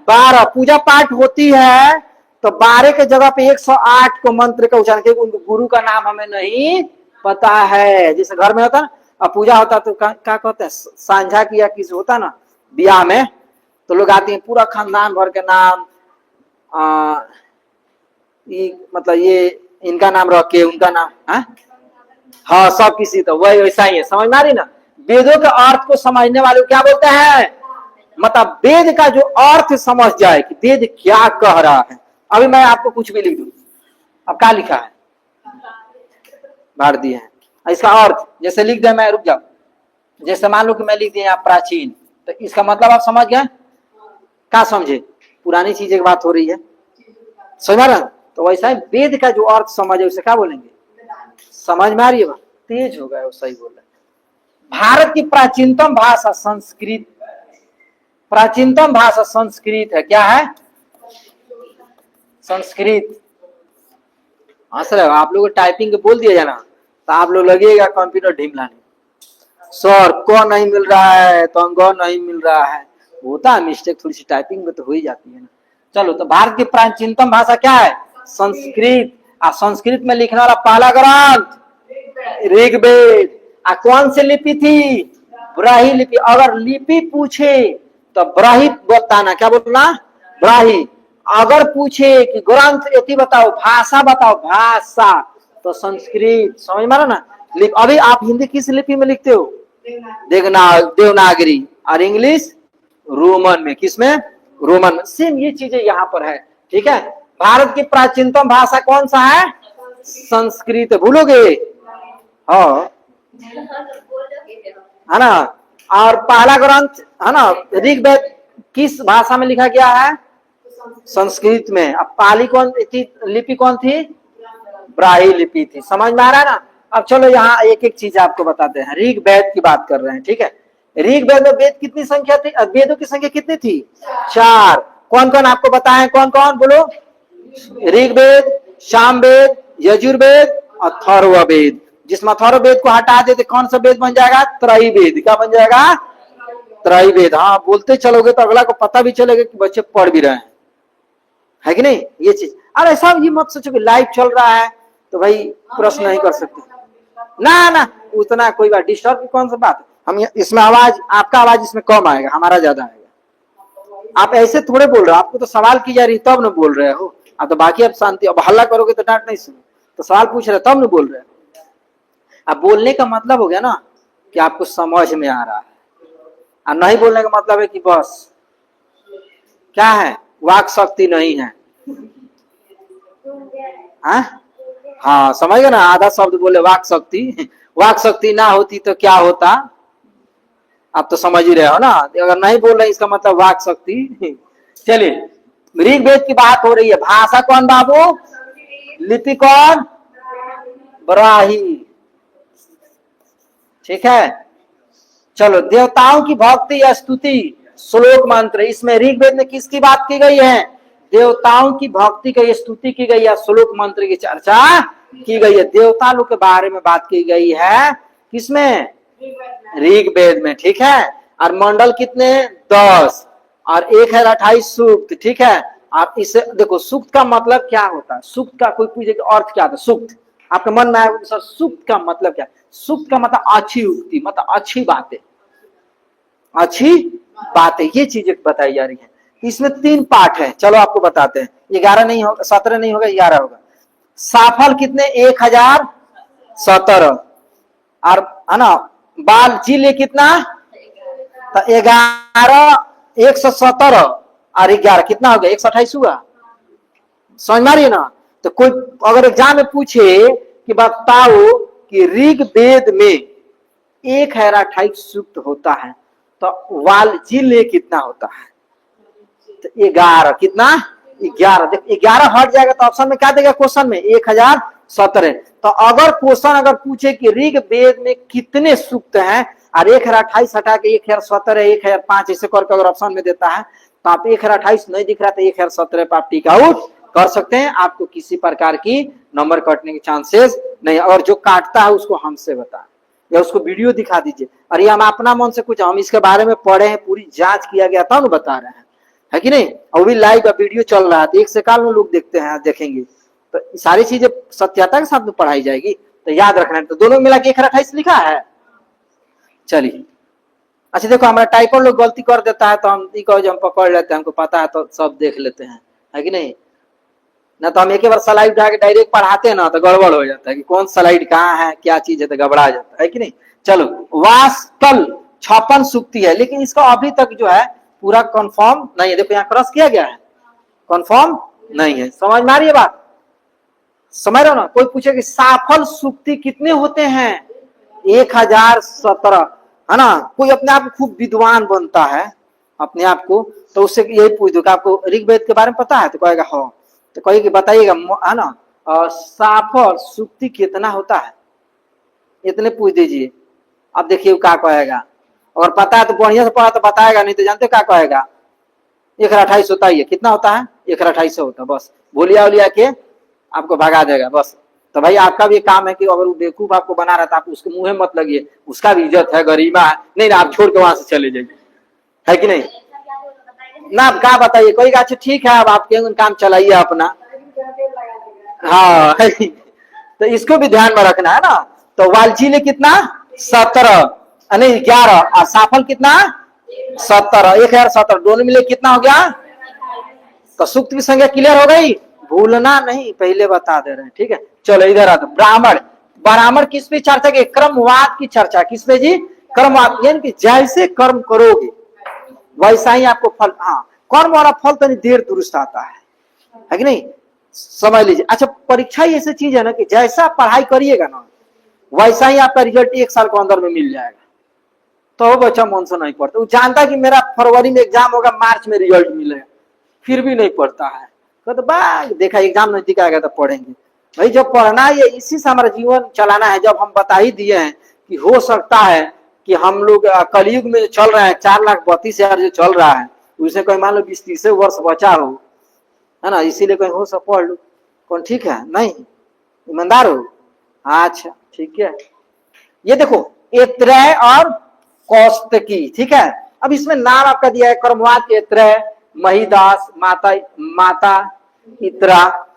12। पूजा पाठ होती है तो 12 के जगह पे 108 को मंत्र का उच्चारण, क्योंकि गुरु का नाम हमें नहीं पता है। जैसे घर में होता ना, अब पूजा होता तो क्या कहते हैं, सांझा किया किसी होता ना ब्याह में, तो लोग आते हैं पूरा खानदान भर के नाम, मतलब ये इनका नाम रख के उनका नाम, हाँ सब किसी, तो वही वैसा ही है। समझ में आ रही ना? वेदों के अर्थ को समझने वाले को क्या बोलते हैं? मतलब वेद का जो अर्थ समझ जाए कि वेद क्या कह रहा है। अभी मैं आपको कुछ भी लिख दूं, अब क्या लिखा है? भर दिए हैं। इसका अर्थ जैसे लिख दे, मैं रुक जाओ, जैसे मान लो कि मैं लिख दिया प्राचीन, तो इसका मतलब आप समझ गए? क्या समझे? पुरानी चीजें की बात हो रही है, समझ रहा? तो वैसा ही वेद का जो अर्थ समझे उसे क्या बोलेंगे? समझ में आ रही है बात? तेज हो गया, वो सही बोल रहे। भारत की प्राचीनतम भाषा संस्कृत, प्राचीनतम भाषा संस्कृत है। क्या है? संस्कृत। हंस रहे हो आप लोग? टाइपिंग के बोल दिया जाना तो आप लोग लगेगा कंप्यूटर ढीमलाने। सर को नहीं मिल रहा है तो अंगो नहीं मिल रहा है, होता है मिस्टेक, थोड़ी सी टाइपिंग में तो हो ही जाती है ना। चलो, तो भारत की प्राचीनतम भाषा क्या है? संस्कृत। संस्कृत में लिखने वाला पहला ग्रंथ ऋग्वेद। कौन सी लिपि थी? ब्राही लिपि। अगर लिपि पूछे तो ब्राही बताना, क्या बोलना? ब्राही। अगर पूछे कि ग्रंथ यति बताओ, भाषा बताओ, भाषा, तो संस्कृत। समझ मारा ना? अभी आप हिंदी किस लिपि में लिखते हो? देवनागरी। और इंग्लिश रोमन में। किसमें? रोमन में। सेम ये चीजें यहाँ पर है। ठीक है। भारत की प्राचीनतम भाषा कौन सा है? संस्कृत। भूलोगे? हाँ, है ना? और पहला ग्रंथ है ना ऋग्वेद, किस भाषा में लिखा गया है? संस्कृत में। अब पहली कौन थी लिपि? कौन थी? ब्राही लिपि थी। समझ में आ रहा है ना? अब चलो यहाँ एक एक चीज आपको बताते हैं। ऋग्वेद की बात कर रहे हैं। ठीक है। ऋग्वेद में वेद कितनी संख्या थी? वेदों की संख्या कितनी थी? 4। कौन कौन आपको बताएं? कौन कौन बोलो? ऋग्वेद, सामवेद, यजुर्वेद, अथर्ववेद। जिसमें अथर्ववेद को हटा देते कौन सा वेद बन जाएगा? त्रैवेद। क्या बन जाएगा? त्रैवेद। हाँ, बोलते चलोगे तो अगला को पता भी चलेगा कि बच्चे पढ़ भी रहे हैं, है कि नहीं? ये चीज। अरे ऐसा ये मत सोचो कि लाइव चल रहा है तो भाई प्रश्न नहीं कर सकते। ना ना, उतना कोई बात डिस्टर्ब की कौन सा बात। हम इसमें आवाज, आपका आवाज इसमें कम आएगा, हमारा ज्यादा आएगा। आप ऐसे थोड़े बोल रहे हो, आपको तो सवाल की जा रही तब न बोल रहे हो। आप तो बाकी अब शांति, अब हल्ला करोगे तो डांट नहीं सुनो। तो सवाल पूछ रहे तब न बोल रहे हो। अब बोलने का मतलब हो गया ना कि आपको समझ में आ रहा है, और नहीं बोलने का मतलब है कि बस क्या है, वाक शक्ति नहीं है। हाँ, समझ गए ना? आधा शब्द बोले वाक शक्ति। वाक शक्ति ना होती तो क्या होता? आप तो समझ ही रहे हो ना। अगर नहीं बोल रहे इसका मतलब वाक शक्ति। चलिए, ऋग्वेद की बात हो रही है। भाषा कौन बाबू? लिपि कौन? ब्राही। ठीक है। चलो, देवताओं की भक्ति या स्तुति श्लोक मंत्र। इसमें ऋग्वेद में किसकी बात की गई है? देवताओं की भक्ति की स्तुति की गई है, श्लोक मंत्र की चर्चा की गई है। देवता लोग के बारे में बात की गई है। किसमें? ऋग्वेद में। ठीक है। और मंडल कितने? 10। और 1 है 28 सूक्त। ठीक है। आप इसे देखो, सूक्त का मतलब क्या होता है? सूक्त का कोई पूछे कि अर्थ क्या था? सूक्त आपके मन में आया सर, सूक्त का मतलब क्या? सूक्त का मतलब अच्छी उक्ति, मतलब अच्छी बातें, अच्छी बातें, ये चीजें बताई जा रही है। इसमें 3 पार्ट है। चलो आपको बताते हैं। 11 नहीं होगा, 17 नहीं होगा, 11 होगा। साफल कितने? 1017। और है ना, बाल जिले कितना? तो 11, 117 और 11 कितना हो गया? 128 हुआ। समझ मारिए ना? तो कोई अगर एग्जाम में पूछे कि बताओ कि ऋग्वेद में 1028 सूक्त होता है तो वालजिले कितना होता है? तो 11। कितना? 11। देख, 11 हट जाएगा तो ऑप्शन में क्या देगा? क्वेश्चन में 1017। तो अगर क्वेश्चन अगर पूछे कि ऋग्वेद में कितने सूक्त हैं और 1028 हटा के 1017, 1005 ऐसे करके अगर ऑप्शन में देता है तो आप 1028 नहीं दिख रहा तो 1017 पर आप टिक आउट कर सकते हैं। आपको किसी प्रकार की नंबर कटने के चांसेस नहीं। और जो काटता है उसको हमसे बताएं या उसको वीडियो दिखा दीजिए। और ये हम अपना मन से कुछ, हम इसके बारे में पढ़े हैं, पूरी जांच किया गया तब बता रहे हैं, है कि नहीं? अभी लाइव वीडियो चल रहा है तो 1 सेकंड में लोग देखते हैं, देखेंगे तो सारी चीजें सत्यता के साथ में पढ़ाई जाएगी। तो याद रखना है। तो दोनों मिला के 1028 लिखा है। चलिए, अच्छा देखो, हमारा टाइपर लोग गलती कर देता है तो हम हम पकड़ लेते हैं, हमको पता है तो सब देख लेते हैं, है कि नहीं? ना तो हम एक बार स्लाइड उठा के डायरेक्ट पढ़ाते हैं ना तो गड़बड़ हो जाता है कि कौन स्लाइड कहाँ है, क्या चीज है, तो घबरा जाता है कि नहीं? चलो, वास्तल 56 सूक्ति है, लेकिन इसका अभी तक जो है पूरा कंफर्म नहीं है। देखो यहाँ क्रॉस किया गया है, कंफर्म नहीं है। समझ में आ रही है बात? समझ रहे हो ना? कोई पूछे कि साफल सूक्ति कितने होते हैं? 1017, है ना? कोई अपने आप को खूब विद्वान बनता है अपने आप को, तो उससे यही पूछ दो कि आपको ऋग्वेद के बारे में पता है? तो कहेगा हाँ। तो कहिए कि बताइएगा, है ना, साफल सूक्ति कितना होता है? इतने पूछ दीजिए। अब देखिए क्या कहेगा। और पता है तो बढ़िया से पढ़ा तो बताएगा, नहीं तो जानते क्या कहेगा? 1028 होता ही है। कितना होता है? 1028 होता है। बस बोलिया उलिया के आपको भगा देगा बस। तो भाई आपका भी काम है कि अगर वो बेवकूफ आपको बना रहा था, आप उसके मुंह मत लगिए। उसका भी इज्जत है, गरीबा है, नहीं ना आप छोड़ के वहां से चले जाइए, है कि नहीं? ना आप क्या बताइए? कोई अच्छा ठीक है, अब आपके काम चलाइए अपना। हाँ, तो इसको भी ध्यान में रखना है ना। तो वालजी ने कितना? 17 नहीं 11 और साफल कितना 17, 1017 दोनों मिले कितना हो गया। तो सूक्त की संख्या क्लियर हो गई, भूलना नहीं, पहले बता दे रहे हैं, ठीक है। चलो इधर आता ब्राह्मण। ब्राह्मण किस पे चर्चा की, क्रमवाद की चर्चा, किस पे जी, क्रमवाद, यानी कि जैसे कर्म करोगे वैसा ही आपको फल। हाँ, कर्म वाला फल तो देर दुरुस्त आता है कि नहीं, समझ लीजिए। अच्छा, परीक्षा ही ऐसी चीज है ना कि जैसा पढ़ाई करिएगा ना वैसा ही आपका रिजल्ट 1 साल के अंदर में मिल जाएगा। तो बच्चा मन से नहीं पढ़ता, वो जानता कि मेरा फरवरी में एग्जाम होगा, मार्च में रिजल्ट मिलेगा, फिर भी नहीं पढ़ता है। तो बाग देखा एग्जाम नजदीक आएगा तो पढ़ेंगे। भाई जब पढ़ना है इसी से हमारा जीवन चलाना है। जब हम बता ही दिए हैं कि हो सकता है कि हम लोग कलयुग में चल रहे हैं, 4,32,000 जो चल रहा है उसे कोई मान लो 20-30 वर्ष बचा हो, है ना, इसीलिए कोई हो सब पढ़ लो, कौन ठीक है, नहीं ईमानदार हो। अच्छा ठीक है, ये देखो एत्रय और कौस्तकी, ठीक है। अब इसमें नाम आपका दिया है कर्मवाद के एत्रय, महिदास, माता इत्रा,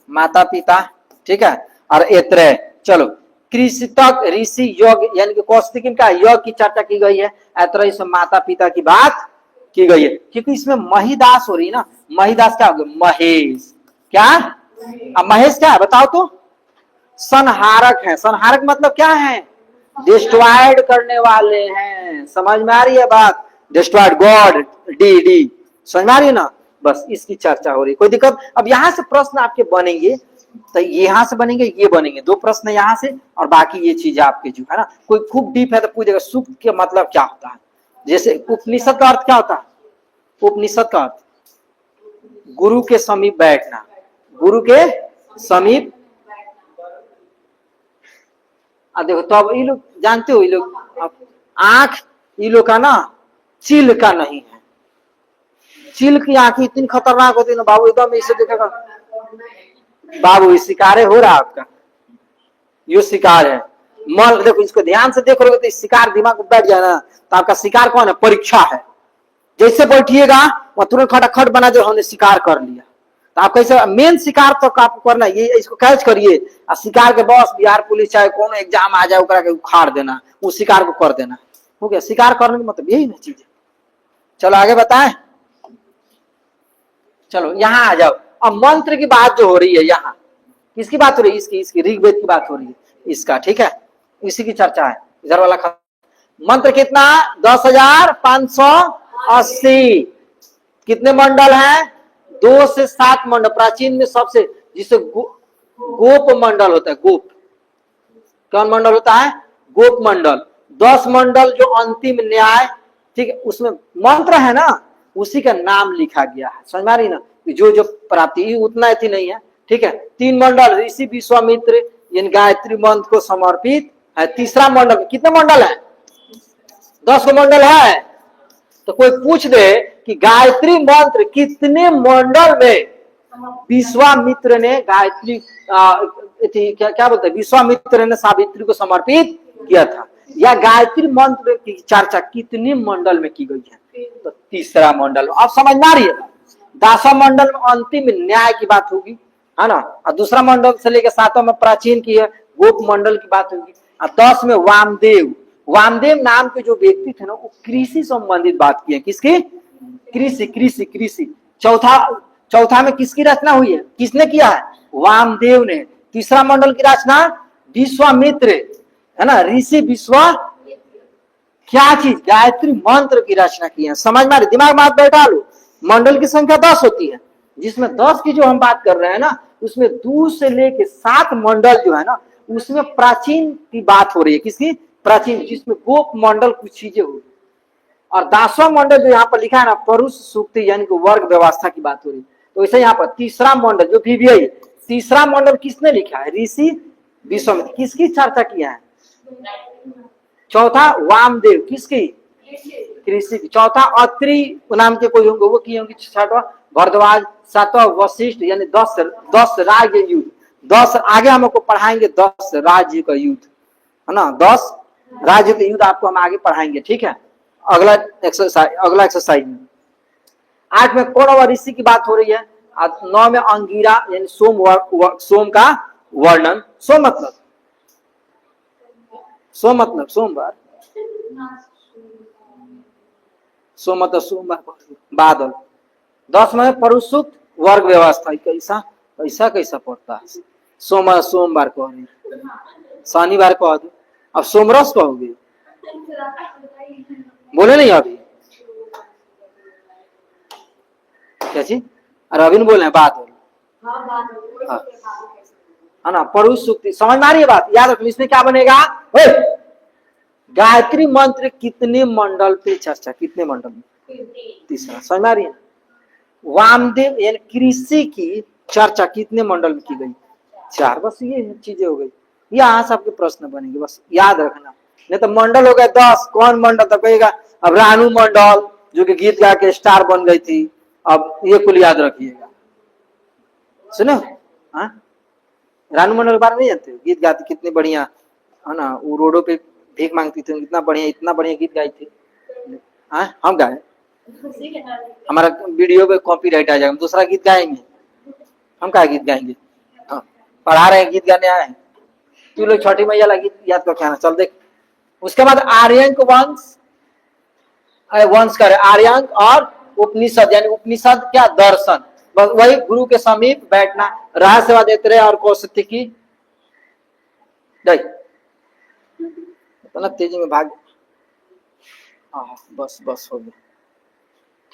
माता पिता, ठीक है, और एत्रय। चलो कृषितक ऋषि योग, यानी कि कौस्तुकी का योग की चर्चा की गई है, ऐतरेय से माता पिता की बात की गई है, क्योंकि इसमें महिदास हो रही ना। महिदास क्या हो गया, महेश, क्या, अब महेश क्या है बताओ तो, संहारक है। संहारक मतलब क्या है, डिस्ट्रॉयड करने वाले हैं, समझ में आ रही है बात, डिस्ट्रॉयड गॉड, डी समझ में आ रही है ना, बस इसकी चर्चा हो रही, कोई दिक्कत। अब यहाँ से प्रश्न आपके बनेंगे, तो यहाँ से बनेंगे, ये बनेंगे 2 प्रश्न यहाँ से, और बाकी ये चीज आपके जो है ना, कोई खूब डीप है तो पूछेगा सूक्त के मतलब क्या होता है। जैसे उपनिषद का अर्थ क्या होता है, उपनिषद का अर्थ गुरु के समीप बैठना, गुरु के समीप। देखो तो अब ये लोग जानते हो, ये लोग आंख ये लोग का ना चील का नहीं है, चील की आंखें इतनी खतरनाक होती है ना बाबू, एकदम इसे देखेगा बाबू ये शिकार हो रहा है आपका, ये शिकार है। मन देखो इसको ध्यान से देख रहे तो शिकार दिमाग में बैठ जाए ना, तो आपका शिकार कौन है, परीक्षा है। जैसे बैठिएगा वह तुरंत खटाखट बना जो हमने शिकार कर लिया, तो आप कैसे मेन शिकार तो आपको करना, ये इसको कैच करिए, और शिकार के बॉस बिहार पुलिस चाहे कौन एग्जाम आ जाए उकरा के उखाड़ देना, उस शिकार को कर देना, हो गया। शिकार करने का मतलब यही ना चीज है। चलो आगे बताएं, चलो यहाँ आ जाओ। अब मंत्र की बात जो हो रही है, यहाँ किसकी बात हो रही है, इसकी ऋग्वेद की बात हो रही है इसका, ठीक है, इसी की चर्चा है। इधर वाला मंत्र कितना, 10,580। कितने मंडल हैं, 2 से 7 मंडल। प्राचीन में सबसे जिसे गोप मंडल होता है, गोप कौन मंडल होता है, गोप मंडल। 10 मंडल जो अंतिम न्याय, ठीक है, उसमें मंत्र है ना, उसी का नाम लिखा गया है, समझ में रही ना, जो प्राप्ति उतना ही नहीं है, ठीक है। 3 मंडल ऋषि विश्वामित्र इन गायत्री मंत्र को समर्पित है। तीसरा मंडल, कितने मंडल है, 10 को मंडल है। तो कोई पूछ दे कि गायत्री मंत्र कितने मंडल में विश्वामित्र ने गायत्री क्या बोलते हैं, विश्वामित्र ने सावित्री को समर्पित किया था, या गायत्री मंत्र की चर्चा कितने मंडल में की गई है, तो तीसरा मंडल। आप समझ ना रही है, 10वां मंडल में अंतिम न्याय की बात होगी, है ना, और दूसरा मंडल से लेकर 7वां में प्राचीन की है, गोप मंडल की बात होगी, और 10 में वामदेव। वामदेव नाम के जो व्यक्ति थे ना, वो कृषि संबंधित बात की है, किसकी, कृषि। चौथा में किसकी रचना हुई है, किसने किया है, वामदेव ने। तीसरा मंडल की रचना विश्वामित्र, है ना, ऋषि विश्वा क्या चीज, गायत्री मंत्र की रचना की है। समझ में, दिमाग में बैठा लो। मंडल की संख्या 10 होती है, जिसमें 10 की जो हम बात कर रहे हैं ना, उसमें 2 से लेके 7 मंडल जो है ना, उसमें प्राचीन की बात हो रही है, किसकी, प्राचीन, जिसमें गोप मंडल कुछ चीजें हो रही। और 10वां मंडल जो यहाँ पर लिखा है ना, पुरुष सूक्ति यानी कि वर्ग व्यवस्था की बात हो रही है। तो ऐसे यहाँ पर तीसरा मंडल जो VVI, तीसरा मंडल किसने लिखा है, ऋषि विश्वामित्र। किसकी चर्चा किया है, चौथा वामदेव, किसकी, कृषि की। चौथा अत्रि नाम के कोई होंगे, वो किए होंगे। 6वां भरद्वाज, 7वां वशिष्ठ, यानी 10 राज्य युद्ध। 10 आगे हमको पढ़ाएंगे, 10 राज्य का युद्ध, है ना, 10 राज्य का युद्ध आपको हम आगे पढ़ाएंगे, ठीक है, अगला एक्सरसाइज में। 8 में कौरव ऋषि की बात हो रही है। 9 में अंगिरा यानी सोम का वर्णन। सोम मतलब सोम मतलब सोमवार, सोम मतलब सोमवार, बादल। 10 में पुरुष सूक्त वर्ग व्यवस्था, कैसा कैसा कैसा पड़ता है। सोमवार कहोगे, शनिवार कह दो, अब सोमरस कहोगे, बोले नहीं अभी क्या चीज, और अभी बोले हैं बादल, हाँ है ना। पुरुष सूक्ति समझ में आ रही है बात, याद रखो। इसमें क्या बनेगा, गायत्री मंत्र कितने मंडल पे चर्चा, कितने मंडल में, तीसरा। समझ में आ रही है। वामदेव यानी कृषि की चर्चा कितने मंडल में की गई, 4। बस ये चीजें हो गई, यहाँ से आपके प्रश्न बनेंगे, बस याद रखना। नहीं तो मंडल हो गए 10, कौन मंडल तो कहेगा। अब रानू मंडल जो कि गीत गा के स्टार बन गई थी, अब ये कुल याद रखिएगा। सुनो, हाँ रानू मंडल के बारे में नहीं जानते, गीत गाती कितनी बढ़िया है ना, वो रोडों पे भीख मांगती थी, इतना बढ़िया गीत गाई थी। हाँ हम गाए, हमारा वीडियो पे कॉपीराइट आ जाएगा, हम दूसरा गीत गाएंगे, हम क्या गीत गाएंगे। हाँ पढ़ा रहे हैं, गीत गाने आए हैं, तू लोग छठी मैया वाला गीत याद करके आना, चल देख। उसके बाद आर्यंक वंश करे, आर्यंक और उपनिषद, यानी उपनिषद क्या, दर्शन। बस वही गुरु के समीप बैठना, राह सेवा देते रहे और कौशत्य की इतना तेजी में भाग, बस बस हो गया,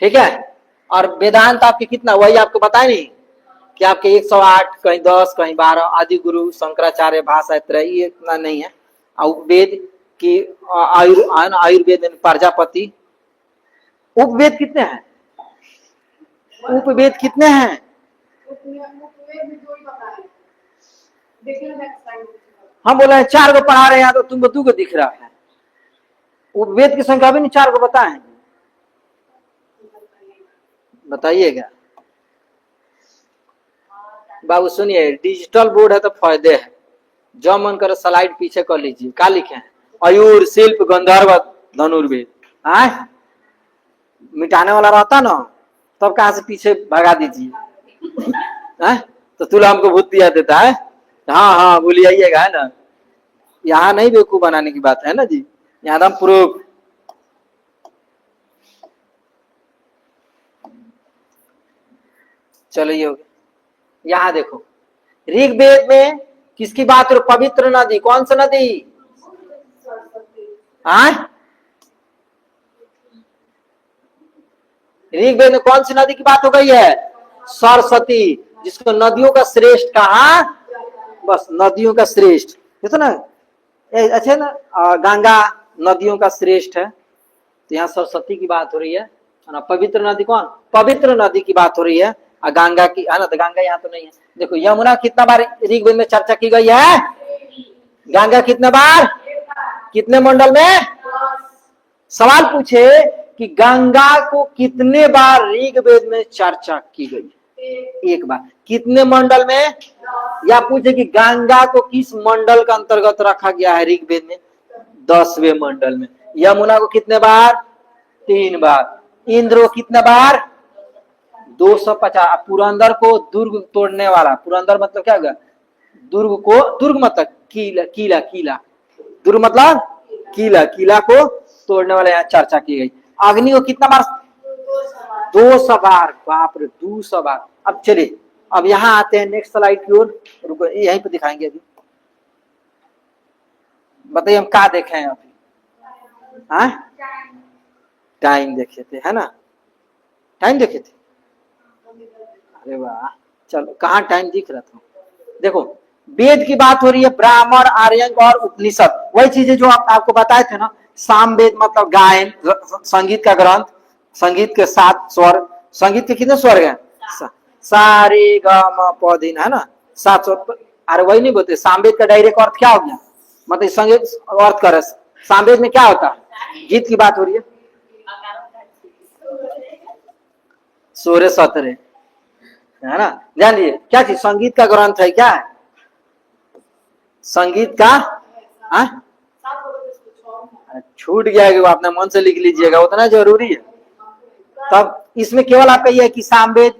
ठीक है। और वेदांत आपके कितना, वही आपको बताए नहीं कि आपके 108, कहीं 10, कहीं 12, आदि गुरु शंकराचार्य भाषा त्रय, ये इतना नहीं है। उपवेद की आयुर्वेद प्रजापति, उपवेद कितने हैं, उपवेद कितने हैं, हम बोले हैं 4 को पढ़ा रहे हैं, तो तुम 2 को दिख रहा है। उपवेद की संख्या भी नहीं 4 को बताए, बताइएगा बाबू। सुनिए, डिजिटल बोर्ड है तो फायदे है, जो मन करे स्लाइड पीछे कर लीजिए। क्या लिखे हैं, आयुर, शिल्प, गंधर्व, धनुर्वेद। मिटाने वाला रहता ना, तब कहां से पीछे भगा दीजिए। तो तुला हमको भूत दिया देता है, हाँ हाँ बोलिए आइएगा, है ना। यहाँ नहीं बेवकूफ बनाने की बात है ना जी, यहाँ हम प्रूफ। चलो ये हो गया। यहाँ देखो, ऋग्वेद में किसकी बात हो, पवित्र नदी, कौन सा नदी, ऋग्वेद में कौन सी नदी की बात हो गई है, सरस्वती, जिसको नदियों का श्रेष्ठ कहा, बस नदियों का श्रेष्ठ, देखो ना। अच्छा ना, गंगा नदियों का श्रेष्ठ है, तो यहाँ सरस्वती की बात हो रही है ना। पवित्र नदी कौन, पवित्र नदी की बात हो रही है, गंगा की, है ना। तो गंगा यहाँ तो नहीं है। देखो यमुना कितना बार ऋग्वेद में चर्चा की गई है, गंगा कितने बार, कितने मंडल में। सवाल पूछे कि गंगा को कितने बार ऋग्वेद में चर्चा की गई, 1 बार। कितने मंडल में, या पूछे कि गंगा को किस मंडल का अंतर्गत रखा गया है ऋग्वेद में, 10वें मंडल में। यमुना को कितने बार, 3 बार। इंद्र को कितने बार, 250। पुरंदर को दुर्ग तोड़ने वाला, पुरंदर मतलब क्या होगा, दुर्ग को, दुर्ग मतलब किला, किला किला, दुर्ग मतलब किला, किला को तोड़ने वाले यहाँ चर्चा की गई। अग्नि को कितना बार, 200 बार, बाप रे 200 बार। अब चलिए, अब यहाँ आते हैं नेक्स्ट स्लाइड की ओर, रुको यहीं पे दिखाएंगे अभी। बताइए हम क्या देखे हैं अभी, टाइम देखे थे, है ना, टाइम देखे थे। अरे वाह, चलो कहाँ टाइम दिख रहा था। देखो वेद की बात हो रही है, ब्राह्मण, आर्यंक और उपनिषद, वही चीजें जो आपको बताए थे ना। साम वेद मतलब गायन, संगीत का ग्रंथ, संगीत के 7 स्वर, संगीत के कितने स्वर हैं, सा रे ग म प ध, है ना, 7 स्वर। अरे वही नहीं बोलते, सामवेद का डायरेक्ट अर्थ क्या हो गया, मतलब संगीत अर्थ करे। सामवेद में क्या होता है, गीत की बात हो रही है, 16 17, है ना। ध्यान दीजिए, क्या चीज, संगीत का ग्रंथ है, क्या है, संगीत का। छूट गया है कि वो अपने मन से लिख लीजिएगा, उतना जरूरी है। तब इसमें केवल आपका यह है कि सामवेद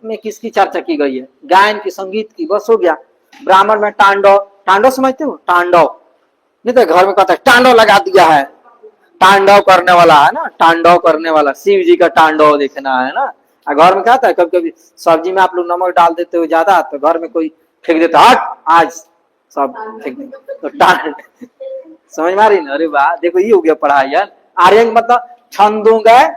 में किसकी चर्चा की गई है, गायन की, संगीत की, बस हो गया। ब्राह्मण में तांडव, तांडव समझते हो, तांडव, नहीं तो घर में कहता है तांडव लगा दिया है, तांडव करने वाला है ना, तांडव करने वाला, शिव जी का तांडव देखना है ना। और घर में क्या होता है, कभी कभी सब्जी में आप लोग नमक डाल देते हो ज्यादा, तो घर में कोई फेंक देता, हट आज सब फेंक देते तो समझ में आ रही ना। अरे वाह, देखो ये हो गया पढ़ाई यार। आर्यन मतलब छंदों गए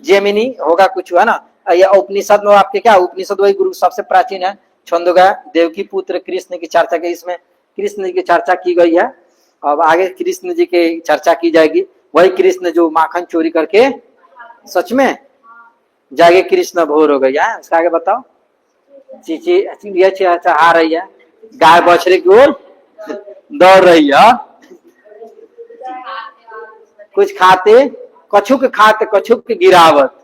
जेमिनी होगा कुछ, है ना। ये उपनिषद में आपके क्या, उपनिषद वही गुरु सबसे प्राचीन है। छंदोगा देवकी पुत्र कृष्ण की चर्चा की, इसमें कृष्ण जी की चर्चा की गई है। अब आगे कृष्ण जी की चर्चा की जाएगी। वही कृष्ण जो माखन चोरी करके सच में जागे कृष्ण भोर हो गई है। उसका आगे बताओ। चिड़िया आ रही है, गाय बछड़े की ओर दौड़ रही है, कुछ खाते कछुक खाते कछुक की गिरावत।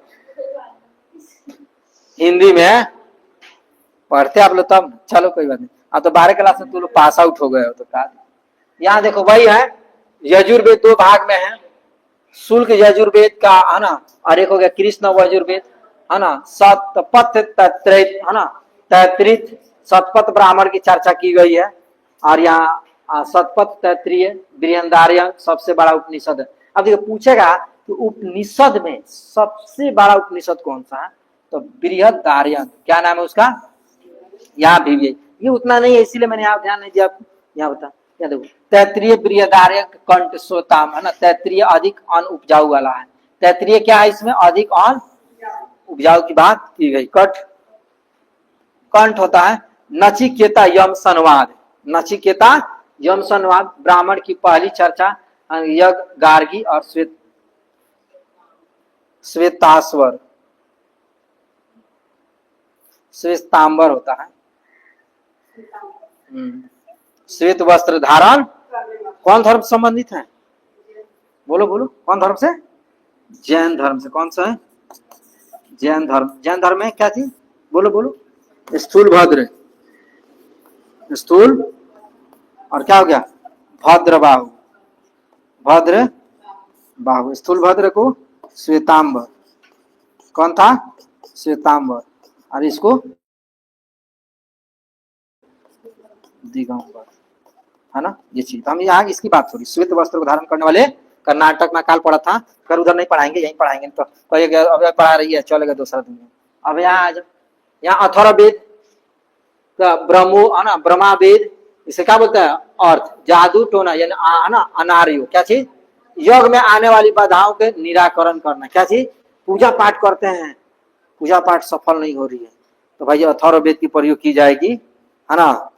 हिंदी में पढ़ते आप लोग तब, चलो कोई बात नहीं। अब तो 12 क्लास में तुम लोग पास आउट हो गए हो तो का। यहाँ देखो वही है, यजुर्वेद 2 भाग में है। शुल्क यजुर्वेद का है ना, और एक हो गया कृष्ण यजुर्वेद है ना। सतपथ तैत्रित है ना, तैत्रित सतपथ ब्राह्मण की चर्चा की गई है। और यहाँ सतपथ तैत्रीय बृहदारण्यक सबसे बड़ा उपनिषद है। अब देखो पूछेगा कि उपनिषद में सबसे बड़ा उपनिषद कौन सा है, तो बृहदारण्यक। क्या नाम है उसका, यहाँ भी ये उतना नहीं है इसीलिए मैंने यहाँ ध्यान नहीं दिया आपको। यहाँ बता, या देखो तैत्रीय बृहदारण्यक कंठ सोताम है ना। तैत्रीय अधिक अन्न उपजाऊ वाला है। तैत्रीय क्या है, इसमें अधिक अन्न उपजाऊ की बात की गई। कंठ होता है नचिकेता यम संवाद। नचिकेता यम संवाद ब्राह्मण की पहली चर्चा यज्ञ गार्गी और श्वेताश्वर श्वेतांबर होता है। श्वेत वस्त्र धारण कौन धर्म से संबंधित है, बोलो बोलो कौन धर्म से, जैन धर्म से। कौन सा है, जैन धर्म। जैन धर्म में क्या चीज, बोलो बोलो। स्थूल भद्र, स्थूल और क्या हो गया भद्र बाहु, भद्र बाहु। स्थूल भद्र को श्वेतांबर, कौन था श्वेतांबर, और इसको दिगंबर है ना। ये चीज हम यहाँ इसकी बात हो रही। श्वेत वस्त्र को धारण करने वाले कर्नाटक में काल पड़ा था, कर उधर नहीं पढ़ाएंगे यहीं पढ़ाएंगे। तो अब पढ़ा रही है, चलेगा दूसरा दिन। अब यहाँ आ जाओ, यहाँ अथर्ववेद का ब्रह्मो है ना, ब्रह्मा वेद, इसे क्या बोलता है अर्थ, जादू टोना यानी है ना अनार्यो। क्या चीज, योग में आने वाली बाधाओं के निराकरण करना। क्या चीज, पूजा पाठ करते हैं, पूजा पाठ सफल नहीं हो रही है, तो भाई अथर्ववेद की प्रयोग की जाएगी है ना।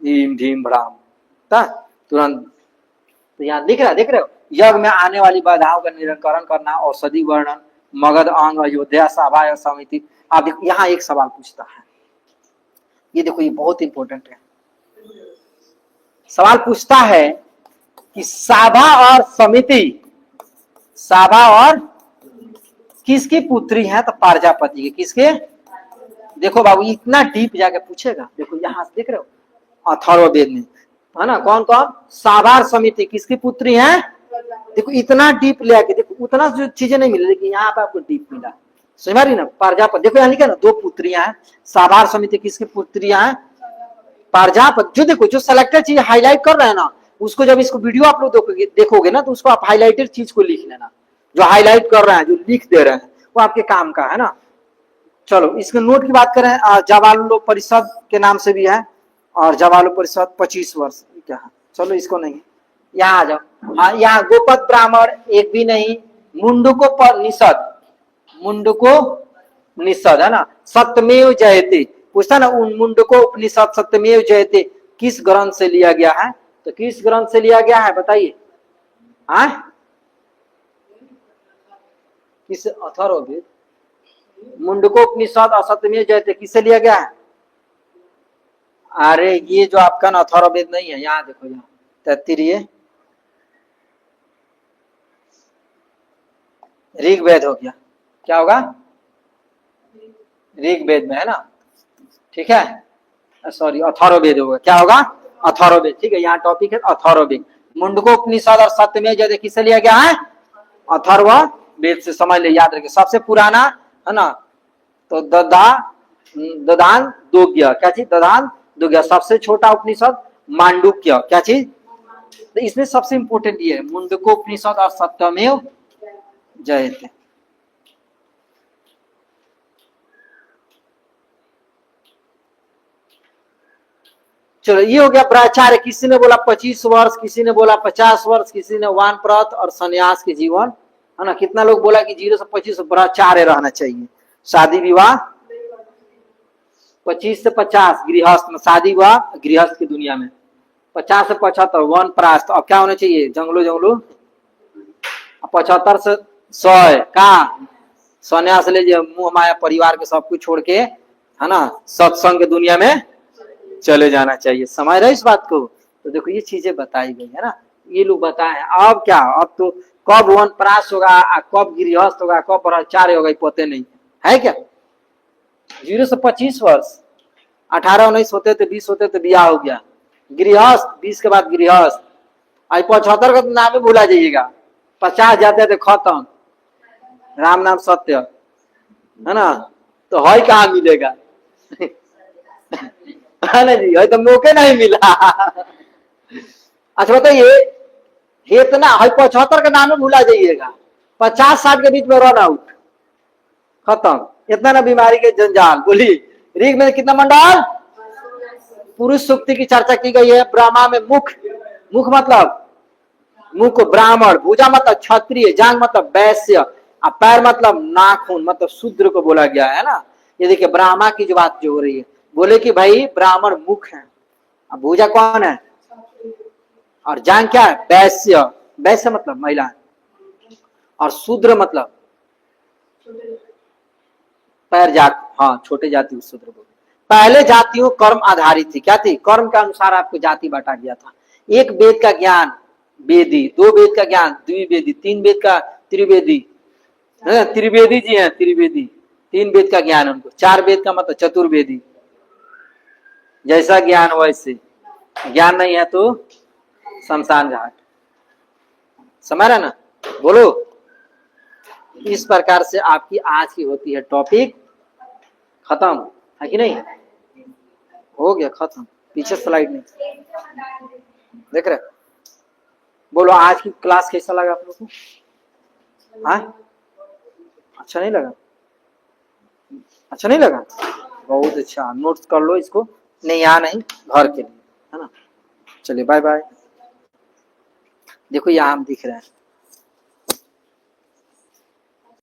धीम धीम भ्राम तुरंत। तो यहाँ दिख रहे हो, यज्ञ में आने वाली बाधाओं का निराकरण करना, औषधि वर्णन, मगध अंग, अयोध्या सभा समिति। आप यहाँ एक सवाल पूछता है, ये देखो ये बहुत इंपॉर्टेंट है। सवाल पूछता है कि साभा और समिति, साभा और किसकी पुत्री है, तो प्रजापति की। किसके, देखो बाबू इतना डीप जाके पूछेगा। देखो यहाँ देख रहे हो अथर्ववेद में है ना, कौन कौन, साभार समिति किसकी पुत्री है। देखो इतना डीप ले आके, देखो उतना जो चीजें नहीं मिली, लेकिन यहाँ पे आपको डीप मिला। समझ रही ना, प्रजापति। देखो यहाँ लिखा ना 2 पुत्रियां हैं। साभार समिति किसकी पुत्रियां हैं, प्रजापति। जो देखो जो सिलेक्टेड चीज हाईलाइट कर रहे हैं ना, उसको जब इसको वीडियो आप लोग देखोगे ना, तो उसको आप हाईलाइटेड चीज को लिख लेना। जो हाईलाइट कर रहे हैं, जो लिख दे रहे हैं, वो आपके काम का है ना। चलो इसके नोट की बात करें, जवालो परिषद के नाम से भी है, और जवालो परिषद 25 वर्ष क्या है। चलो इसको नहीं, यहाँ आ जाओ। हाँ यहाँ गोपद ब्राह्मण एक भी नहीं, मुंडको पर निषद, मुंडको निषद है ना। सत्यमेव जयते पूछता ना, उन मुंडको उपनिषद सत्यमेव जयते किस ग्रंथ से लिया गया है, तो किस ग्रंथ से लिया गया है बताइए। हाँ किस, अथर्ववेद। मुंडको उपनिषद और सत्यमेव जयते किससे लिया गया है। अरे ये जो आपका ना अथर्ववेद नहीं है, यहाँ देखो, यहाँ तैत्तिरीय ऋग्वेद हो गया। क्या होगा, ऋग्वेद में है ना, ठीक है। सॉरी अथर्ववेद होगा, क्या होगा अथर्ववेद, ठीक है। यहाँ टॉपिक है अथर्ववेद। मुंडको उपनिषद और सत्यमेव जयते किससे लिया गया है, अथर्ववेद से। समझ ले, याद रखिए। सबसे पुराना है ना, तो ददान दोग्य, क्या चीज, ददान दोग्य। सबसे छोटा उपनिषद मांडुक्य, क्या चीज, तो इसमें सबसे इंपॉर्टेंट ये है मुंडकोपनिषद और सत्यमेव जयते। चलो ये हो गया ब्रह्मचार्य। किसी ने बोला 25 वर्ष, किसी ने बोला 50 वर्ष, किसी ने वानप्रस्थ और सन्यास के जीवन, है ना। कितना लोग बोला कि 0 से 25 ब्रह्मचार्य रहना चाहिए। शादी विवाह 25 से 50 गृहस्थ में, शादी विवाह गृहस्थ की दुनिया में 50 से 75 वानप्रस्थ। और क्या होना चाहिए, जंगलों जंगलों 75 से 100 का सन्यास ले, मुंह माया परिवार के सब कुछ छोड़ के, है ना, सत्संग की दुनिया में चले जाना चाहिए। समझ रहे इस बात को। तो देखो ये चीजें बताई गई है ना, ये लोग बताए। अब क्या, अब तो कब वनप्राश होगा, कब गृहस्थ होगा, कब ब्रह्मचार्य होगा, पता नहीं है क्या। 0 से 25 वर्ष, 18 19 होते थे, 20 होते थे, ब्याह हो गया। गृहस्थ 20 के बाद गृहस्थ। आज 75 का तो नाम ही भूला जाइएगा। 50 जाते थे खत्म, राम नाम सत्य, है ना। तो है कहाँ मिलेगा है ना जी, है तो मौके नहीं मिला। अच्छा बताइए, इतना है 75 का नाम ही भूला जाइएगा। 50-60 के बीच में रन आउट, खत्म। इतना ना बीमारी के जंजाल। बोलिए ऋग में कितना मंडल, पुरुष सूक्ति की चर्चा की गई है। ब्रह्मा में मुख, मुख मतलब मुख ब्राह्मण, भुजा मतलब क्षत्रिय, जांग मतलब वैश्य, और पैर मतलब नाखून मतलब शूद्र को बोला गया है ना। ये देखिए ब्राह्मा की जो बात जो हो रही है, बोले कि भाई ब्राह्मण मुख है, अब भुजा कौन है, और जांग क्या है, वैश्य। वैश्य मतलब महिला, और शूद्र मतलब पैर जात, हाँ छोटे जाति शूद्र बोले। पहले जातियों कर्म आधारित थी, क्या थी, कर्म के अनुसार आपको जाति बांटा गया था। एक वेद का ज्ञान वेदी, 2 वेद का ज्ञान द्विवेदी, 3 वेद का त्रिवेदी, त्रिवेदी जी हैं, त्रिवेदी 3 वेद का ज्ञान उनको। 4 वेद का मतलब चतुर्वेदी। जैसा ज्ञान वैसे, ज्ञान नहीं है तो शमशान घाट। समझ रहा ना, बोलो। इस प्रकार से आपकी आज की होती है टॉपिक खत्म, है कि नहीं, हो गया खत्म। पीछे स्लाइड नहीं देख रहे। बोलो आज की क्लास कैसा लगा आप लोग को, हाँ अच्छा नहीं लगा, अच्छा नहीं लगा, बहुत अच्छा। नोट्स कर लो इसको, नहीं यहाँ नहीं घर के लिए, है ना। चलिए बाय बाय। देखो यहाँ हम दिख रहे हैं।